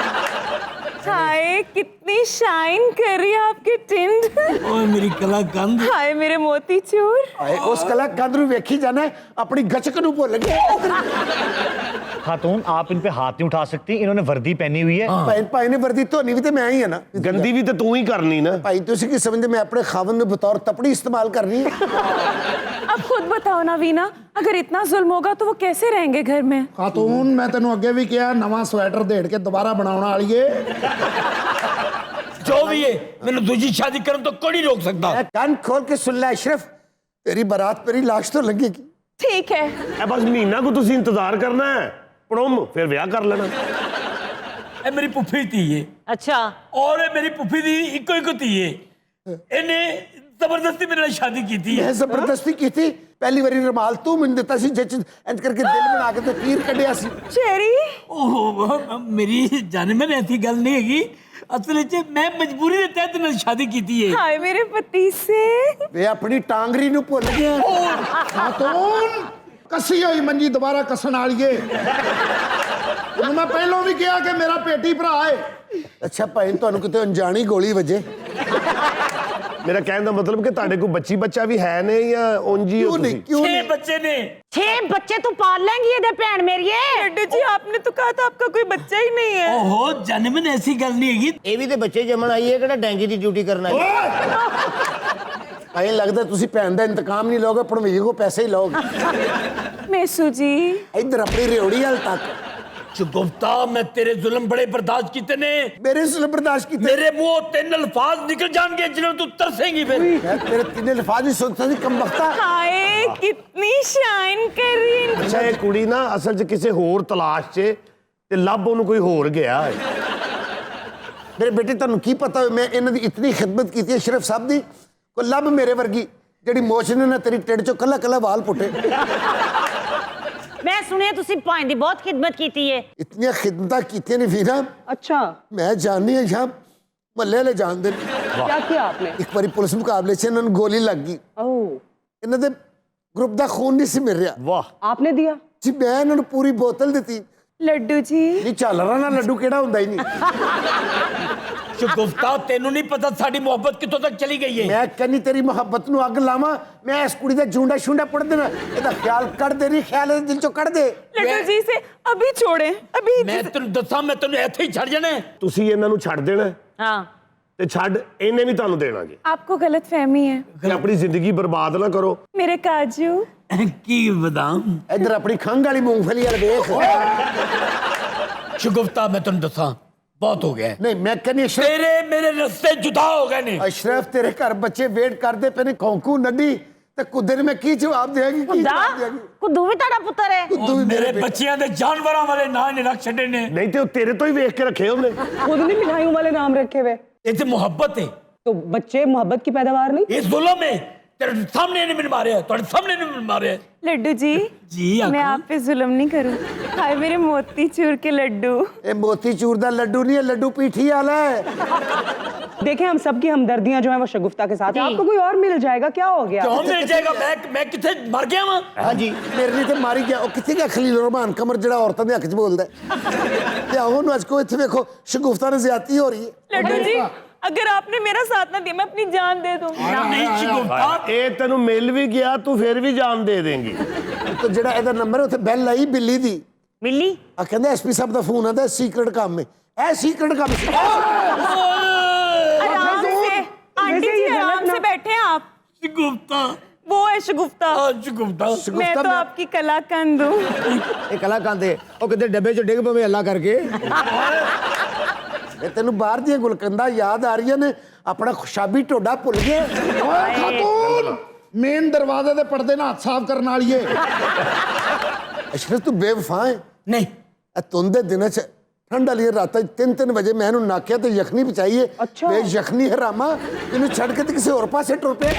हाय कितनी शाइन कर रही है आपकी टिंड। ओए मेरी कला कंद। हाय मेरे मोती चूर। आए उस कला कंद नु वेखी जाना है, अपनी गचक नु भुल गया। खातून आप इन पे हाथ नहीं उठा सकती, इन्होंने वर्दी पहनी हुई है। भाई ने वर्दी धोनी भी तो मैं ही है ना। ਗੰਦੀ ਵੀ ਤੇ ਤੂੰ ਹੀ ਕਰਨੀ ਨਾ। भाई तुसी की समझदे, मैं अपने खावन में बतौर तपड़ी इस्तेमाल कर रही है। अब खुद बताओ ना वीना, अगर इतना जुल्म होगा तो वो कैसे रहेंगे घर में? ਖਾਤੂਨ ਮੈਂ ਤੈਨੂੰ ਅੱਗੇ ਵੀ ਕਿਹਾ ਨਵਾਂ ਸਵੈਟਰ ਦੇੜ ਕੇ ਦੁਬਾਰਾ ਬਣਾਉਣ ਵਾਲੀ ਏ। जो भी है मैंने दूसरी शादी करने तो कोई नहीं रोक सकता। कान खोल के सुन ले अशरफ, तेरी बारात मेरी लाश तो लगेगी। ठीक है। ਇਹ ਬਸ ਮਹੀਨਾ ਕੋ ਤੁਸੀਂ ਇੰਤਜ਼ਾਰ ਕਰਨਾ ਹੈ, ਪੜੋਮ ਫਿਰ ਵਿਆਹ ਕਰ ਲੈਣਾ। ए मेरी पुफी थी ये, ਅੱਛਾ और ये मेरी पुफी दी इको इको थी ये। इन्हें जबरदस्ती मेरे नाल शादी की थी। मैं जबरदस्ती की थी। पहली बारी रुमाल तू मैंने दिता सी, जच इंज करके दिल बना के ते तीर कढ़िया सी। चेरी ओह मेरी जान में ऐसी गल नहीं हैगी, असल च मैं मजबूरी के तहत नाल शादी की थी। हाय मेरे पति से। वे अपनी टांगरी नु भुल गया। ਖਾਤੂਨ ਕੱਸੀ ਹੋਈ ਮੰਜੀ ਦੁਬਾਰਾ ਕੱਸਣ ਵਾਲੀ ਏ। ਉਹਨੂੰ ਮੈਂ ਪਹਿਲਾਂ ਵੀ ਕਿਹਾ ਕਿ ਮੇਰਾ ਪੇਟੀ ਭਰਾ ਏ। अच्छा भाई ਤੁਹਾਨੂੰ ਕਿਤੇ ਅਣਜਾਣੀ ਗੋਲੀ ਵੱਜੇ। ਮੇਰਾ ਕਹਿਣ ਦਾ ਮਤਲਬ ਕਿ ਤੁਹਾਡੇ ਕੋਲ ਬੱਚੀ ਬੱਚਾ ਵੀ ਹੈ ਨੇ ਜਾਂ ਉਂਝ ਹੀ ਹੋ क्यों नहीं ਤੁਸੀਂ? क्यों 6 नहीं? बच्चे ने। 6 ਬੱਚੇ ਤੂੰ ਪਾਲ ਲੈਂਗੀ ਇਹਦੇ ਭੈਣ ਮੇਰੀਏ। लड्डू जी आपने तो कहा था आपका कोई बच्चा ही नहीं है। ओहो जन्म में ऐसी गल नहीं हैगी। ਇਹ ਵੀ ਤੇ ਬੱਚੇ ਜੰਮਣ ਆਈ ਹੈ ਕਿਹੜਾ ਡੈਂਗੀ ਦੀ ਡਿਊਟੀ ਕਰਨ ਆਈ ਹੈ। ਭਾਈ ਲੱਗਦਾ ਤੁਸੀਂ ਭੈਣ ਦਾ ਇੰਤਕਾਮ ਨਹੀਂ ਲਓਗੇ, ਭਣਵੀਏ ਕੋ ਪੈਸੇ ਹੀ ਲਓਗੇ। मेसू जी ਇੱਧਰ ਆਪਣੀ ਰਿਓੜੀ ਹਾਲ ਤੱਕ गुप्ता मैं तेरे जुल्म बड़े बर्दाश्त किते ने। ਮੇਰੇ ਸੁਲ ਬਰਦਾਸ਼ਤ ਕੀਤੇ। मेरे मुंह 3 अल्फाज निकल जाएंगे जिन्हें तू तरसेंगी फिर। मैं तेरे तीन अल्फाज ही सुनता थी कम बख्ता। हाय कितनी शाइन कर रही है। ਅੱਛਾ ਇਹ ਕੁੜੀ ਨਾ ਅਸਲ 'ਚ ਕਿਸੇ ਹੋਰ ਤਲਾਸ਼ 'ਚ ਤੇ ਲੱਭ ਉਹਨੂੰ ਕੋਈ ਹੋਰ ਗਿਆ ਹੈ। ਮੇਰੇ ਬੇਟੇ ਤੁਹਾਨੂੰ ਕੀ ਪਤਾ ਹੋਵੇ, ਮੈਂ ਇਹਨਾਂ ਦੀ ਇਤਨੀ ਖਿਦਮਤ ਕੀਤੀ ਹੈ ਅਸ਼ਰਫ ਸਾਹਿਬ ਦੀ, ਕੋਈ ਲੱਭ ਮੇਰੇ ਵਰਗੀ ਜਿਹੜੀ ਮੋਚ ਨੇ ਨਾ ਤੇਰੀ ਟਿੱਡ ਚੋਂ ਕੱਲਾ ਕੱਲਾ ਵਾਲ ਪੁੱਟੇ। ਮੈਂ ਸੁਣਿਆ ਤੁਸੀਂ ਭਾਈ ਦੀ ਬਹੁਤ ਖਿਦਮਤ ਕੀਤੀ ਏ। ਇਤਨੀਆਂ ਖਿਦਮਤਾਂ ਕੀਤੀਆਂ ਨੇ ਵੀਰਾ, अच्छा, ਮੈਂ ਜਾਣਨੀ ਹਾਂ ਸ਼ਾਮ ਮੱਲੇ ਵਾਲੇ ਜਾਣਦੇ ਨੇ। क्या किया आपने? ਇੱਕ ਵਾਰੀ ਪੁਲਿਸ ਮੁਕਾਬਲੇ 'ਚ ਇਹਨਾਂ ਨੂੰ ਗੋਲੀ ਲੱਗ ਗਈ। ओह, ਇਹਨਾਂ ਦੇ ਗਰੁੱਪ ਦਾ ਖੂਨ ਨਹੀਂ ਸੀ ਮਿਲ ਰਿਹਾ ਵਾਹ आपने दिया? ਜੀ, ਮੈਂ ਇਹਨਾਂ ਨੂੰ ਪੂਰੀ ਬੋਤਲ ਦਿੱਤੀ। लड्डू जी ਨਹੀਂ ਝਾਲਰਾਂ ਨਾਲ ਲੱਡੂ ਕਿਹੜਾ ਹੁੰਦਾ ਹੀ ਨਹੀਂ। गुप्ता तेनू नहीं पता साडी मोहब्बत कितों तक चली गई है। ਮੈਂ ਕਹਿੰਨੀ ਤੇਰੀ ਮੁਹੱਬਤ ਨੂੰ ਅੱਗ ਲਾਵਾਂ, ਮੈਂ ਇਸ ਕੁੜੀ ਦਾ ਜੂੰਡਾ ਸ਼ੁੰਡਾ ਪੁੱਟ ਦੇਣਾ। ਇਹਦਾ ਖਿਆਲ ਕੱਢ ਦੇ, ਨਹੀਂ ਖਿਆਲ ਇਹਦੇ ਦਿਲ ਚੋਂ ਕੱਢ ਦੇ। लड्डू जी से अभी छोड़े अभी। मैं तेन दसा मैं तेन इत्थे ही छड़ जाना है। ਤੁਸੀਂ ਇਹਨਾਂ ਨੂੰ ਛੱਡ ਦੇਣਾ ਹੈ ਹਾਂ ਤੇ ਛੱਡ ਇਹਨੇ ਵੀ ਤੁਹਾਨੂੰ ਦੇਣਾ ਜੀ। आपको गलत फहमी है। ਤੇ ਆਪਣੀ ਜ਼ਿੰਦਗੀ ਬਰਬਾਦ ਨਾ ਕਰੋ। मेरे काजू की बदाम ਇੱਧਰ ਆਪਣੀ ਖੰਘ ਵਾਲੀ ਮੂੰਗਫਲੀ ਵਾਲ ਵੇਖ। गुप्ता मैं तेन दसा बहुत हो गया है। ਨਹੀਂ ਮੈਂ ਕਹਿੰਨੀ ਅਸ਼ਰਫ, तेरे मेरे रस्ते जुदा हो गए ने। ਅਸ਼ਰਫ ਤੇਰੇ ਘਰ ਬੱਚੇ ਵੇਟ ਕਰਦੇ ਪਏ ਨੇ, ਕੌਂਕੂ ਨੱਡੀ ਤੇ ਕੁੱਦੇ ਨੂੰ ਮੈਂ ਕੀ ਜਵਾਬ ਦੇਵਾਂਗੀ, ਕੀ ਕੁੱਦਾ ਜਵਾਬ ਦੇਵਾਂਗੀ। ਕੁੱਦੂ ਵੀ ਤੁਹਾਡਾ ਪੁੱਤਰ ਹੈ। ਕੁੱਦੂ ਵੀ मेरे ਮੇਰੇ बच्चियां दे जानवरां वाले ना ने रख छड़े ने। ਨਹੀਂ ਤੇ ਉਹ ਤੇਰੇ ਤੋਂ ਹੀ ਵੇਖ ਕੇ ਰੱਖੇ ਉਹਨੇ। खुद ने मिठाइयों वाले नाम रखे हुए। ये ते मोहब्बत है, तो बच्चे मोहब्बत की पैदावार नहीं? ये जुल्म है। तेरे सामने ने मैंने मारे तेरे सामने ने मैंने मारे। लड्डू जी जी मैं आप पे जुल्म नहीं करूं। हाय मेरे मोती चूर के लड्डू। ये मोती चूर दा लड्डू नहीं है, लड्डू पीठी वाला है। देखें हम सबकी हमदर्दियां जो है वो शगुफ्ता के साथ है। आपको कोई और मिल जाएगा, क्या हो गया? क्यों मिल जाएगा? मैं किथे मर गया वहां? हाँ जी मेरे लिए तो मारी गया। कितने का खलील रहमान कमर जड़ा औरतां दे हक च बोलदा है। ते हुन आज को इत्थे देखो शगुफ्ता ने ज्यादती हो रही है। लड्डू जी अगर आपने मेरा साथ ना दिया मैं अपनी जान दे दूंगी। नहीं शगुफ्ता, ਇਹ ਤੈਨੂੰ ਮਿਲ ਵੀ ਗਿਆ ਤੂੰ ਫਿਰ ਵੀ ਜਾਨ ਦੇ ਦੇਂਗੀ। तो जड़ा एदा नंबर है उत्थे बेल आई बिल्ली दी। मिली आ कहंदा एसपी साहब दा फोन आंदा सीक्रेट काम में। ए सीक्रेट काम से आराम से आंटी वैसे जी ये गलत आराम ना- से बैठे हैं आप। शगुफ्ता वो है शगुफ्ता। शगुफ्ता मैं तो आपकी कलाकंद हूँ। ਇਹ ਕਲਾ ਕਾਂਦੇ ਉਹ ਕਿਤੇ ਡੱਬੇ 'ਚ ਡਿੱਗ ਪਵੇ ਅੱਲਾ ਕਰਕੇ। ਇਹ ਤੈਨੂੰ ਬਾਹਰ ਦੀਆਂ ਗੁਲਕੰਦਾਂ ਯਾਦ ਆ ਰਹੀਆਂ ਨੇ, ਆਪਣਾ ਖੁਸ਼ਾਬੀ ਢੋਡਾ ਭੁੱਲ ਗਏ। ਓਏ ਖਾਤੂਨ ਮੇਨ ਦਰਵਾਜ਼ੇ ਦੇ ਪਰਦੇ ਨਾਲ ਹੱਥ ਸਾਫ਼ ਕਰਨ ਵਾਲੀ ਏ। ਅਸ਼ਰਫ ਤੂੰ ਬੇਵਫਾ ਹੈ। नहीं ਇਹ ਧੁੰਦ ਦੇ ਦਿਨਾਂ 'ਚ ਠੰਡ ਵਾਲੀ ਰਾਤਾਂ 3-3 ਵਜੇ ਮੈਂ ਇਹਨੂੰ ਨਾਕਿਆ ਤੇ ਯਖਨੀ ਬਚਾਈਏ। ਅੱਛਾ। ਵੇ ਯਖਨੀ ਹਰਾਮਾ ਇਹਨੂੰ ਛੱਡ ਕੇ ਤੇ ਕਿਸੇ ਹੋਰ ਪਾਸੇ ਟੁਰ ਪਿਆ।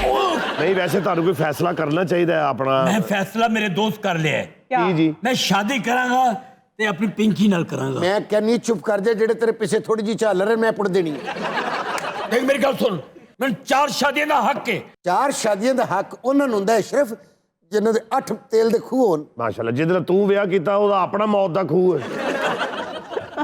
ਨਹੀਂ ਵੈਸੇ ਤੁਹਾਨੂੰ ਕੋਈ ਫੈਸਲਾ ਕਰਨਾ ਚਾਹੀਦਾ ਹੈ ਆਪਣਾ। मैं फैसला मेरे दोस्त कर लिया है। क्या? ਜੀ ਜੀ मैं शादी करांगा ते अपनी पिंकी नाल करांगा। ਮੈਂ ਕਹਿੰਨੀ ਚੁੱਪ ਕਰ ਜਾ, ਜਿਹੜੇ ਤੇਰੇ ਪਿੱਛੇ ਥੋੜੀ ਜਿਹੀ ਝਾਲਰ ਹੈ ਮੈਂ ਪੁੱਟ ਦੇਣੀ ਹੈ। देख मेरी गल सुन, मैं 4 शादियों का हक है। 4 ਸ਼ਾਦੀਆਂ ਦਾ ਹੱਕ ਉਹਨਾਂ ਨੂੰ ਹੁੰਦਾ ਹੈ ਅਸ਼ਰਫ ਜਿਨ੍ਹਾਂ ਦੇ 8 ਤੇਲ ਦੇ ਖੂਹ ਹੋਣ। ਮਾਸ਼ਾਅੱਲਾ ਜਿਹਦੇ ਨਾਲ ਤੂੰ ਵਿਆਹ ਕੀਤਾ ਉਹਦਾ ਆਪਣਾ ਮੌਤ ਦਾ ਖੂਹ ਹੈ।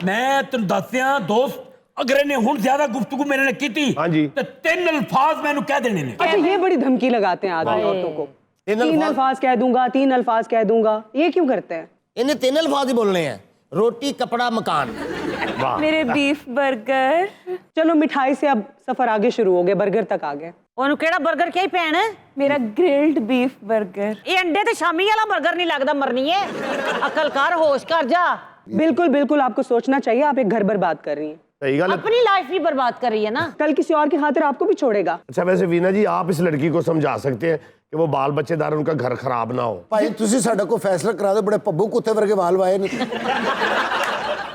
मैं तेन दसिया दोस्त, अगर इन्हें हुण ज्यादा गुफ्तगू मेरे ने की हाँ जी। तो 3 अल्फाज मैंने कह देने ने। अच्छा ये बड़ी धमकी लगाते हैं आदमी औरतों को। 3 अल्फाज कह दूंगा, 3 अल्फाज कह दूंगा, ये क्यों करते हैं? ਇਹਨੇ 3 ਅਲਫਾਜ਼ ਹੀ ਬੋਲਣੇ ਆ, ਰੋਟੀ ਕਪੜਾ ਮਕਾਨ। मेरे बीफ बर्गर। चलो मिठाई से अब सफर आगे शुरू हो गया, बर्गर तक आ गए। ਉਹਨੂੰ ਕਿਹੜਾ 버ਗਰ ਕਿਹਾ ਭੈਣ? मेरा ग्रिल्ड बीफ बर्गर। ਇਹ ਅੰਡੇ ਤੇ ਸ਼ਾਮੀ ਵਾਲਾ 버ਗਰ ਨਹੀਂ ਲੱਗਦਾ, ਮਰਨੀ ਹੈ। ਅਕਲ ਕਰ, ਹੋਸ਼ ਕਰ ਜਾ। बिल्कुल बिल्कुल आपको सोचना चाहिए, आप एक घर बर्बाद कर रही हैं। सही गल है। अपनी लाइफ भी बर्बाद कर रही है ना। कल किसी और की खातिर आपको भी छोड़ेगा। अच्छा वैसे वीना जी आप इस लड़की को समझा सकते हैं कि वो बाल बच्चेदार उनका घर खराब ना हो। ਭਾਈ ਤੁਸੀਂ ਸਾਡਾ ਕੋਈ ਫੈਸਲਾ ਕਰਾ ਦਿਓ, ਬੜੇ ਪੱਬੂ ਕੁੱਤੇ ਵਰਗੇ ਵਾਲ ਵਾਏ ਨੇ।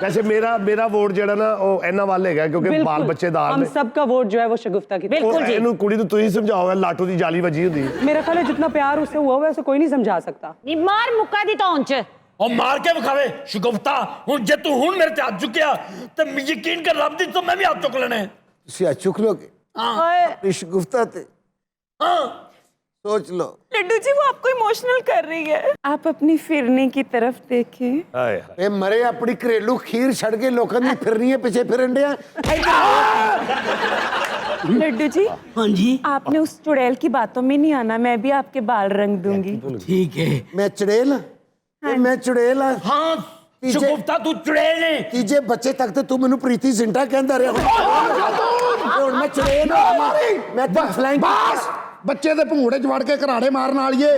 वैसे मेरा वोट ਜਿਹੜਾ ਨਾ ਉਹ ਇਹਨਾਂ ਵੱਲ ਹੈਗਾ ਕਿਉਂਕਿ बिल्कुल, ਬਾਲ ਬੱਚੇਦਾਰ हम ਨੇ। सबका वोट जो है वो शगुफ्ता की तरफ। बिल्कुल जी। ਇਹਨੂੰ ਕੁੜੀ ਨੂੰ ਤੁਸੀਂ ਸਮਝਾਓ ਲਾਟੂ ਦੀ ਜਾਲੀ ਵੱਜੀ ਹੁੰਦੀ ਹੈ। मेरा ख्याल है जितना प्यार उससे हुआ हुआ है उसे कोई नहीं समझा सकता। ਨੀ ਮਾਰ ਮੁੱਕਾ ਦੀ ਧੌਣ ਚ। और मार के विखावे शगुफ्ता, हुण जे तू हुण मेरे ते हाथ चुकिया तो यकीन कर रब दी तो मैं भी हाथ चुक लेने। ਤੁਸੀਂ ਅੱਜ ਚੁੱਕ ਲੋਗੇ ਆਪਣੀ ਸ਼ਗੁਫਤਾ ਤੇ? हाँ सोच लो। लड्डू जी वो आपको इमोशनल कर रही है। आप अपनी फिरने की तरफ देखें। ਹਾਏ ਇਹ ਮਰੇ ਆਪਣੀ ਘਰੇਲੂ ਖੀਰ ਛੱਡ ਕੇ ਲੋਕਾਂ ਦੀ ਫਿਰਨੀ ਹੈ ਪਿੱਛੇ ਫਿਰਨ ਡਿਆ। लड्डू जी हाँ जी आपने उस चुड़ैल की बातों में नहीं आना, मैं भी आपके बाल रंग दूंगी। ठीक है। ਮੈਂ ਚੜੇਲ ਹਾਂ? ਇਹ ਮੈਂ ਚੜੇਲ ਹਾਂ? हाँ शगुफ्ता तू चुड़ैल है। ਤੀਜੇ ਬੱਚੇ ਤੱਕ ਤੇ ਤੂੰ ਮੈਨੂੰ ਪ੍ਰੀਤੀ ਜ਼ਿੰਟਾ ਕਹਿੰਦਾ ਰਿਹਾ। ਹੁਣ ਮੈਂ ਚੜੇਲ ਹਾਂ, ਮੈਂ ਤਾਂ ਫਲਾਈਂਗ ਬਸ ਬੱਚੇ ਦੇ ਭੂੜੇ 'ਚ ਵੜ ਕੇ ਘਰਾੜੇ ਮਾਰਨ ਵਾਲੀਏ।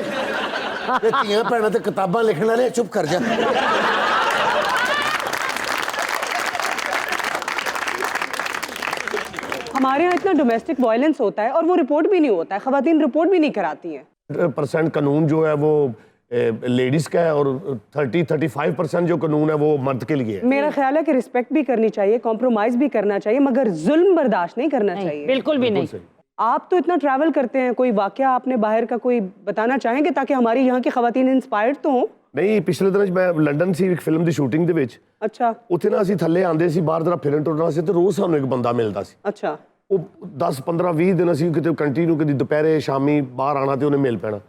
ਤੇ ਧੀਆਂ ਭੈਣਾਂ ਤੇ ਕਿਤਾਬਾਂ ਲਿਖਣ ਵਾਲੇ ਚੁੱਪ ਕਰ ਜਾ। हमारे यहाँ इतना डोमेस्टिक वायलेंस होता है और वो रिपोर्ट भी नहीं होता है, खवातीन रिपोर्ट भी नहीं कराती हैं। % कानून जो है वो लेडीज का है और 30-35% जो कानून है वो मर्द के लिए है। मेरा ख्याल है कि रिस्पेक्ट भी करनी चाहिए, कॉम्प्रोमाइज भी करना चाहिए, मगर जुल्म बर्दाश्त नहीं करना चाहिए। बिल्कुल भी नहीं। आप तो इतना ट्रैवल करते हैं, कोई वाकया आपने बाहर का कोई बताना चाहेंगे ताकि हमारी यहाँ की खवातीन इंस्पायर्ड तो हों? ਨਹੀਂ ਪਿਛਲੇ ਦਿਨਾਂ 'ਚ ਮੈਂ ਲੰਡਨ ਸੀ ਇੱਕ ਫਿਲਮ ਦੀ ਸ਼ੂਟਿੰਗ ਦੇ ਵਿੱਚ। अच्छा ਉੱਥੇ ਨਾ ਅਸੀਂ ਥੱਲੇ ਆਂਦੇ ਸੀ ਬਾਹਰ ਜਰਾ ਫਿਰਨ ਟੁਰਨਾ ਸੀ ਤੇ ਰੋਜ਼ ਸਾਨੂੰ ਇੱਕ ਬੰਦਾ ਮਿਲਦਾ ਸੀ। अच्छा ਉਹ 10-15-20 ਦਿਨ ਅਸੀਂ ਕਿਤੇ ਕੰਟੀਨਿਊ ਕਦੀ ਦੁਪਹਿਰੇ ਸ਼ਾਮੀ ਬਾਹਰ ਆਣਾ ਤੇ ਉਹਨੇ ਮਿਲ ਪੈਣਾ।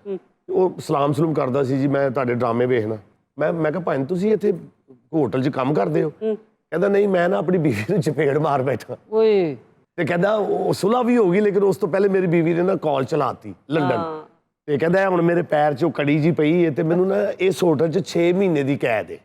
ਉਹ ਸਲਾਮ ਸਲੂਮ ਕਰਦਾ ਸੀ ਜੀ ਮੈਂ ਤੁਹਾਡੇ ਡਰਾਮੇ ਵੇਖਣਾ। ਮੈਂ ਕਿਹਾ ਭਾਈ ਤੁਸੀਂ ਇੱਥੇ ਹੋਟਲ 'ਚ ਕੰਮ ਕਰਦੇ ਹੋ? ਕਹਿੰਦਾ ਨਹੀਂ ਮੈਂ ਨਾ ਆਪਣੀ ਬੀਵੀ ਨੂੰ ਚਪੇੜ ਮਾਰ ਬੈਠਾ। ਓਏ ਤੇ ਕਹਿੰਦਾ ਉਹ ਸੁਲ੍ਹਾ ਵੀ ਹੋ ਗਈ ਲੇਕਿਨ ਉਸ ਤੋਂ ਪਹਿਲੇ ਮੇਰੀ ਬੀਵੀ ਨੇ ਨਾ ਕਾਲ ਚਲਾਤੀ ਲੰਡਨ ਤੇ ਕਹਿੰਦਾ ਹੁਣ ਮੇਰੇ ਪੈਰ 'ਚ ਉਹ ਕੜੀ ਜੀ ਪਈ ਹੈ ਤੇ ਮੈਨੂੰ ਨਾ ਇਸ ਹੋਟਲ 'ਚ 6 ਮਹੀਨੇ ਦੀ ਕੈਦ ਹੈ।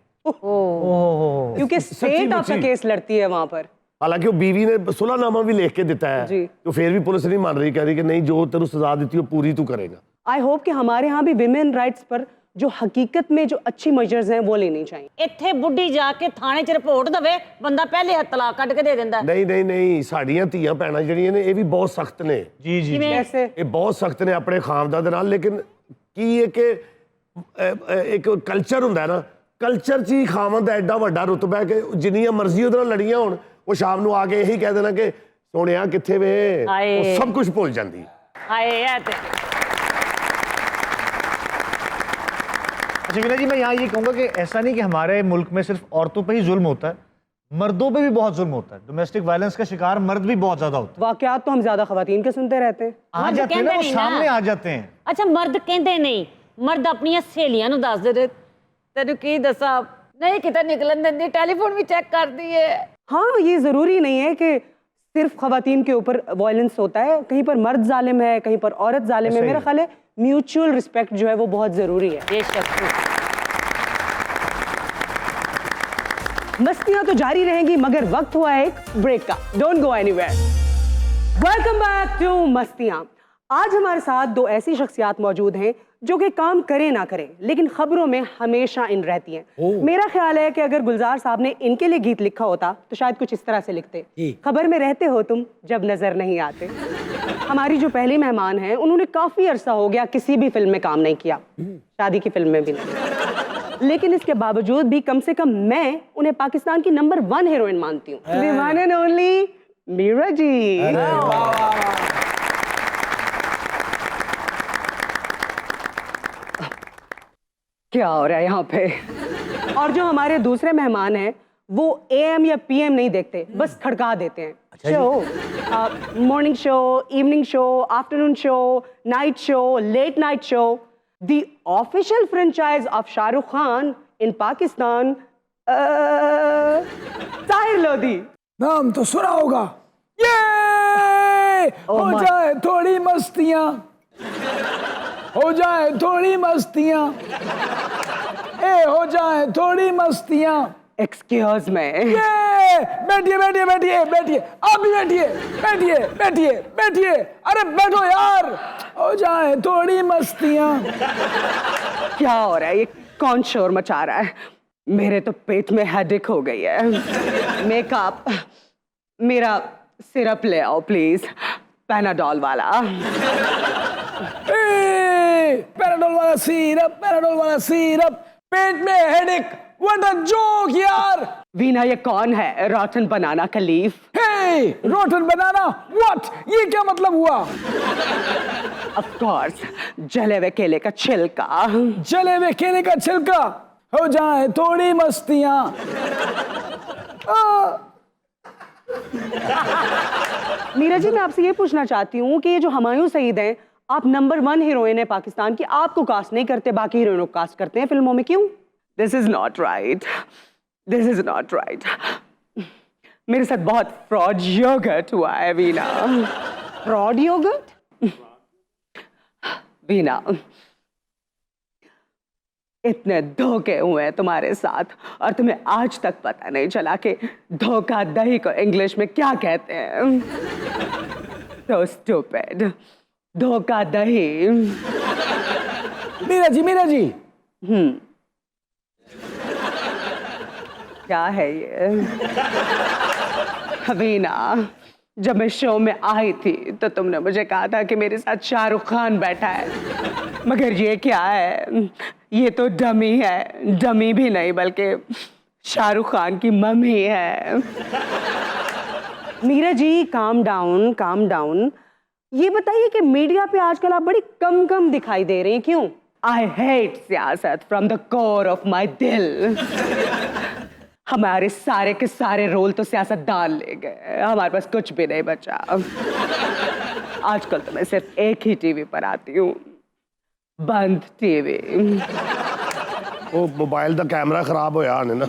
क्योंकि स्टेट आपका केस लड़ती है वहां पर। ਹਾਲਾਂਕਿ ਉਹ ਬੀਵੀ ਨੇ ਸੁਲ੍ਹਾਨਾਮਾ ਵੀ ਲਿਖ ਕੇ ਦਿੱਤਾ ਹੈ जी। तो फिर भी पुलिस नहीं मान रही, कह रही कि नहीं जो तेरू सजा देती है पूरी तू करेगा। आई होप कि हमारे यहाँ भी विमेन राइट्स पर जो हकीकत में जो अच्छी मेजर्स हैं वो लेनी चाहिए। ਇੱਥੇ ਬੁੱਢੀ ਜਾ ਕੇ ਥਾਣੇ 'ਚ ਰਿਪੋर्ट ਦਵੇ, ਬੰਦਾ ਪਹਿਲੇ ਹੱਥ ਤਲਾਕ ਕੱਢ ਕੇ ਦੇ ਦਿੰਦਾ। नहीं नहीं नहीं ਸਾਡੀਆਂ ਧੀਆਂ ਭੈਣਾਂ ਜਿਹੜੀਆਂ ਨੇ ਇਹ ਵੀ ਬਹੁਤ ਸਖਤ ਨੇ। जी जी कैसे? ਇਹ ਬਹੁਤ ਸਖਤ ਨੇ ਆਪਣੇ ਖਾਨਦਾਨ ਦੇ ਨਾਲ, ਲੇਕਿਨ ਕੀ ਹੈ ਕਿ ਇੱਕ ਕਲਚਰ ਹੁੰਦਾ ਹੈ ਨਾ, ਕਲਚਰ 'ਚ ਹੀ ਖਾਵਨ ਦਾ ਐਡਾ ਵੱਡਾ ਰੁਤਬਾ ਹੈ ਕਿ ਜਿੰਨੀਆਂ ਮਰਜ਼ੀ ਉਹਦੇ ਨਾਲ ਲੜੀਆਂ ਹੋਣ ਉਹ ਸ਼ਾਮ ਨੂੰ ਆ ਕੇ ਇਹੀ ਕਹਿ ਦੇਣਾ ਕਿ ਸੋਹਣਿਆ ਕਿੱਥੇ ਵੇ, ਹਾਏ। ਉਹ ਸਭ ਕੁਝ ਭੁੱਲ ਜਾਂਦੀ ਹੈ। ਹਾਏ ਇਹ ਤੇ अच्छा वीना जी, मैं यहाँ ये कहूँगा कि ऐसा नहीं कि हमारे मुल्क में सिर्फ औरतों पे ही जुल्म होता है, मर्दों पे भी बहुत जुल्म होता है। डोमेस्टिक वायलेंस का शिकार मर्द भी बहुत ज्यादा होता है। वाकयात तो हम ज्यादा खवातीन के सुनते रहते हैं। आ जाते हैं ना, वो सामने आ जाते हैं। अच्छा मर्द कहते नहीं, मर्द अपनी सहेलियां ਨੂੰ ਦੱਸ ਦੇ ਤੈਨੂੰ ਕੀ ਦੱਸਾਂ नहीं कितना निकलन देंदी, टेलीफोन भी चेक कर दिए। हाँ, ये जरूरी नहीं है कि सिर्फ खवातीन के ऊपर वायलेंस होता है, कहीं पर मर्द जालिम है, कहीं पर औरत जालिम है। मेरा ख्याल है म्यूचुअल रिस्पेक्ट जो है वो बहुत जरूरी है। मस्तियां तो जारी रहेंगी मगर वक्त हुआ है एक ब्रेक का। Don't go anywhere. Welcome back to Mastiyan. आज हमारे साथ दो ऐसी शख्सियात मौजूद हैं जो कि काम करें ना करें लेकिन खबरों में हमेशा इन रहती हैं। मेरा ख्याल है कि अगर गुलजार साहब ने इनके लिए गीत लिखा होता तो शायद कुछ इस तरह से लिखते, खबर में रहते हो तुम जब नजर नहीं आते। हमारी जो पहली मेहमान हैं उन्होंने काफी अरसा हो गया किसी भी फिल्म में काम नहीं किया, शादी की फिल्म में भी नहीं, लेकिन इसके बावजूद भी कम से कम मैं उन्हें पाकिस्तान की नंबर 1 हीरोइन मानती हूँ। The one and only Meera ji. क्या हो रहा है यहाँ पे? और जो हमारे दूसरे मेहमान हैं वो AM या PM नहीं देखते, बस खड़का देते हैं। Show, morning show, evening show, afternoon show, night show, late night show, the official franchise of Shahrukh Khan in Pakistan, Tahir Lodhi. नाम तो सुना होगा। ये हो जाए थोड़ी मस्तियां, हो जाए थोड़ी मस्तियां, हो जाए थोड़ी मस्तियां। Excuse me. बैठिए बैठिए बैठिए बैठिए, आप भी बैठिए बैठिए बैठिए बैठिए, अरे बैठो यार। हो जाए थोड़ी मस्तियां। क्या हो रहा है? ये कौन शोर मचा रहा है? मेरे तो पेट में हेडेक हो गई है। मेकअप, मेरा सिरप ले आओ प्लीज, पैनाडोल वाला। पैनाडोल वाला सिरप, पैनाडोल वाला सिरप, पेट में हेडेक। व्हाट अ जोक यार। वीना, ये कौन है? रोटन बनाना खलीफ। Hey, rotten banana what? ये क्या मतलब हुआ? ऑफ कोर्स, जले हुए केले का छिलका। जले हुए केले का छिलका। हो जाए थोड़ी मस्तियां। मीरा जी, मैं आपसे ये पूछना चाहती हूँ कि ये जो हुमायूं सईद हैं, आप नंबर 1 हीरोइन है पाकिस्तान की, आपको कास्ट नहीं करते, बाकी हीरोइनों को कास्ट करते हैं फिल्मों में, क्यों? This is not right, this is not right. मेरे साथ बहुत फ्रॉड योगर्ट हुआ है वीना। Fraud yogurt? वीना, इतने धोखे हुए हैं तुम्हारे साथ और तुम्हें आज तक पता नहीं चला कि धोखा दही को इंग्लिश में क्या कहते हैं। So stupid. धोखा दही। मीरा जी, मीरा जी। क्या है ये? वीना, जब मैं शो में आई थी तो तुमने मुझे कहा था कि मेरे साथ शाहरुख खान बैठा है, मगर ये क्या है? ये तो डमी है, डमी भी नहीं बल्कि शाहरुख खान की मम्मी है। Meera ji, calm down, calm down. ये बताइए कि मीडिया पे आजकल आप बड़ी कम कम दिखाई दे रही हैं, क्यों? आई हेट सियासत from the core of my दिल। हमारे सारे के सारे रोल तो सियासतदान ले गए, हमारे पास कुछ भी नहीं बचा। आजकल तो मैं सिर्फ एक ही टीवी पर आती हूँ, बंद टीवी। वो मोबाइल का कैमरा खराब होया ने ना।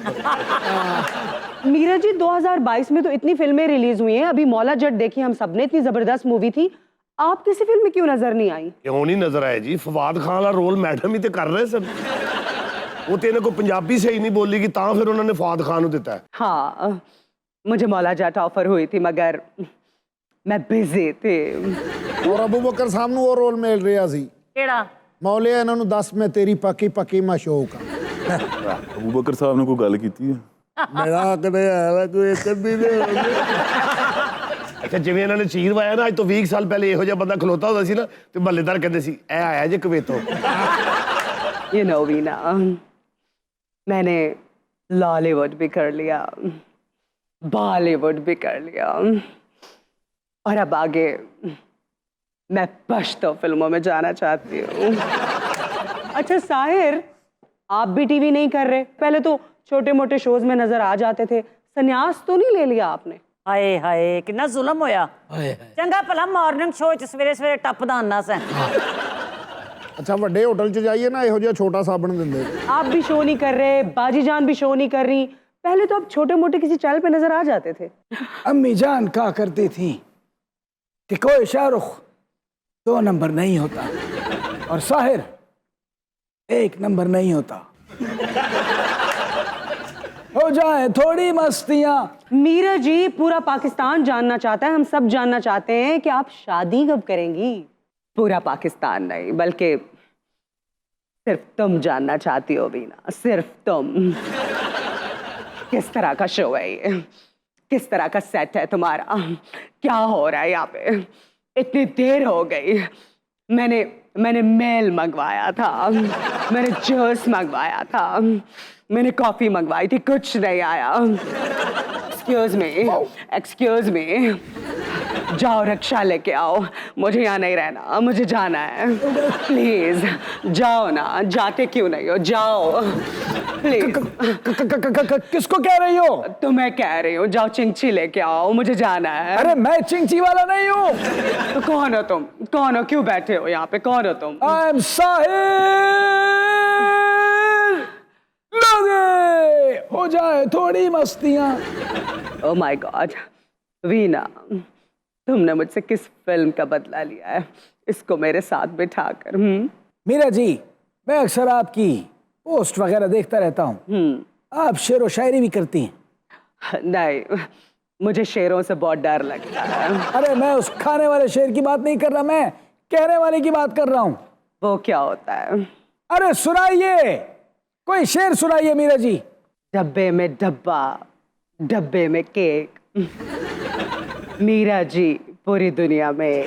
मीरा जी, 2022 में तो इतनी फिल्में रिलीज हुई हैं। अभी मौला जट देखी हम सबने, इतनी जबरदस्त मूवी थी। आप किसी फिल्म में क्यों नजर नहीं आई? क्यों नहीं नजर आए जी? फवाद खान वाला रोल मैडम ही तो कर रहे सब। वो तो इन्हें को पंजाबी सही नहीं बोली कि तां फिर उन्होंने फवाद खान को दिता है। हाँ, मुझे मौला जट ऑफर हुई थी मगर मैं बिजी थी। और अबू बकर साहब ਨੂੰ ਉਹ ਰੋਲ ਮਿਲ ਰਿਹਾ ਸੀ। ਕਿਹੜਾ? ਮੌਲਿਆ ਇਹਨਾਂ ਨੂੰ ਦੱਸ ਮੈਂ ਤੇਰੀ ਪੱਕੀ ਪੱਕੀ ਮਾਸ਼ੂਕ ਆ। ਅਬੂ ਬਕਰ ਸਾਹਿਬ ਨੇ ਕੋਈ ਗੱਲ ਕੀਤੀ ਹੈ? ਮੇਰਾ ਕਦੇ ਆਇਆ ਕੋਈ ਇੱਕ ਅੱਧੀ ਦੇ। ਅੱਛਾ, ਜਿਵੇਂ ਇਹਨਾਂ ਨੇ ਚੀਰ ਵਾਇਆ ਨਾ, ਅੱਜ ਤੋਂ 20 ਸਾਲ ਪਹਿਲੇ ਇਹੋ ਜਿਹਾ ਬੰਦਾ ਖਲੋਤਾ ਹੁੰਦਾ ਸੀ ਨਾ ਤੇ ਮਹੱਲੇਦਾਰ ਕਹਿੰਦੇ ਸੀ ਇਹ ਆਇਆ ਜੇ ਕੁਵੈਤੋਂ। You know, वीना, मैंने लॉलीवुड भी कर लिया, बॉलीवुड भी कर लिया और अब आगे मैं पश्तो फिल्मों में जाना चाहती हूँ। अच्छा साहिर, आप भी टीवी नहीं कर रहे, पहले तो छोटे मोटे शोज में नजर आ जाते थे, संन्यास तो नहीं ले लिया आपने? हाय हाय कितना जुल्म होया। हाय हाय। चंगा भला मॉर्निंग शो च सवेरे सवेरे टप्पदा आना सैं। ਅੱਛਾ ਵੱਡੇ ਹੋਟਲ 'ਚ ਜਾਈਏ ਨਾ ਇਹੋ ਜਿਹਾ ਛੋਟਾ ਸਾਬਣ ਦਿੰਦੇ। आप भी शो नहीं कर रहे, बाजी जान भी शो नहीं कर रही, पहले तो आप छोटे मोटे किसी चैनल पे नजर आ जाते थे। अम्मी जान कहा करती थी कि कोई शाहरुख 2 नंबर नहीं होता और साहिर 1 नंबर नहीं होता। हो जाए थोड़ी मस्तियां। मीरा जी, पूरा पाकिस्तान जानना चाहता है, हम सब जानना चाहते हैं कि आप शादी कब करेंगी। पूरा पाकिस्तान नहीं बल्कि सिर्फ तुम जानना चाहती हो वीना, सिर्फ तुम। किस तरह का शो है ये, किस तरह का सेट है तुम्हारा, क्या हो रहा है यहाँ पे? इतनी देर हो गई, मैंने मेल मंगवाया था, मैंने जूस मंगवाया था, मैंने कॉफी मंगवाई थी, कुछ नहीं आया। एक्सक्यूज मी, जाओ रिक्शा लेके आओ, मुझे यहाँ नहीं रहना, मुझे जाना है। प्लीज जाओ ना, जाते क्यों नहीं हो, जाओ प्लीज। किसको कह रही हो? तुम्हें कह रही हूँ, जाओ चिंची लेके आओ, मुझे जाना है। अरे मैं चिंची वाला नहीं हूँ। तो कौन हो तुम? कौन हो? क्यों बैठे हो यहाँ पे? कौन हो तुम? I am Sahir. लोगे हो जाए थोड़ी मस्तियां। ओह माय गॉड, वीना, तुमने मुझसे किस फिल्म का बदला लिया है इसको मेरे साथ बिठाकर? मीरा जी, मैं अक्सर आपकी पोस्ट वगैरह देखता रहता हूँ, आप शेर व शायरी भी करती हैं। नहीं, मुझे शेरों से बहुत डर लगता है। अरे मैं उस खाने वाले शेर की बात नहीं कर रहा, मैं कहने वाले की बात कर रहा हूँ। वो क्या होता है? अरे सुनाइए, कोई शेर सुनाइए मीरा जी। डब्बे में डब्बा, डब्बे में केक, मीरा जी पूरी दुनिया में।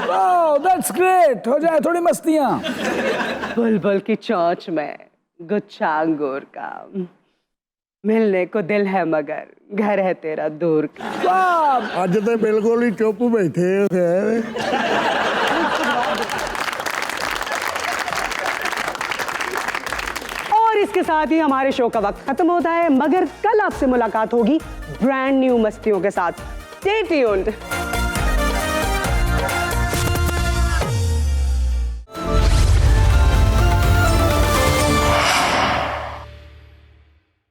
Wow, that's great. हो जाए थोड़ी मस्तियां। बुलबुल की चोंच में गुच्छा अंगूर का, मिलने को दिल है मगर घर है तेरा दूर का। वाह, ਅੱਜ ਤੇ ਬਿਲਕੁਲ ਹੀ ਚੁੱਪ ਬੈਠੇ ਹੋਏ। और इसके साथ ही हमारे शो का वक्त खत्म होता है, मगर कल आपसे मुलाकात होगी ब्रांड न्यू मस्तियों के साथ। Stay tuned.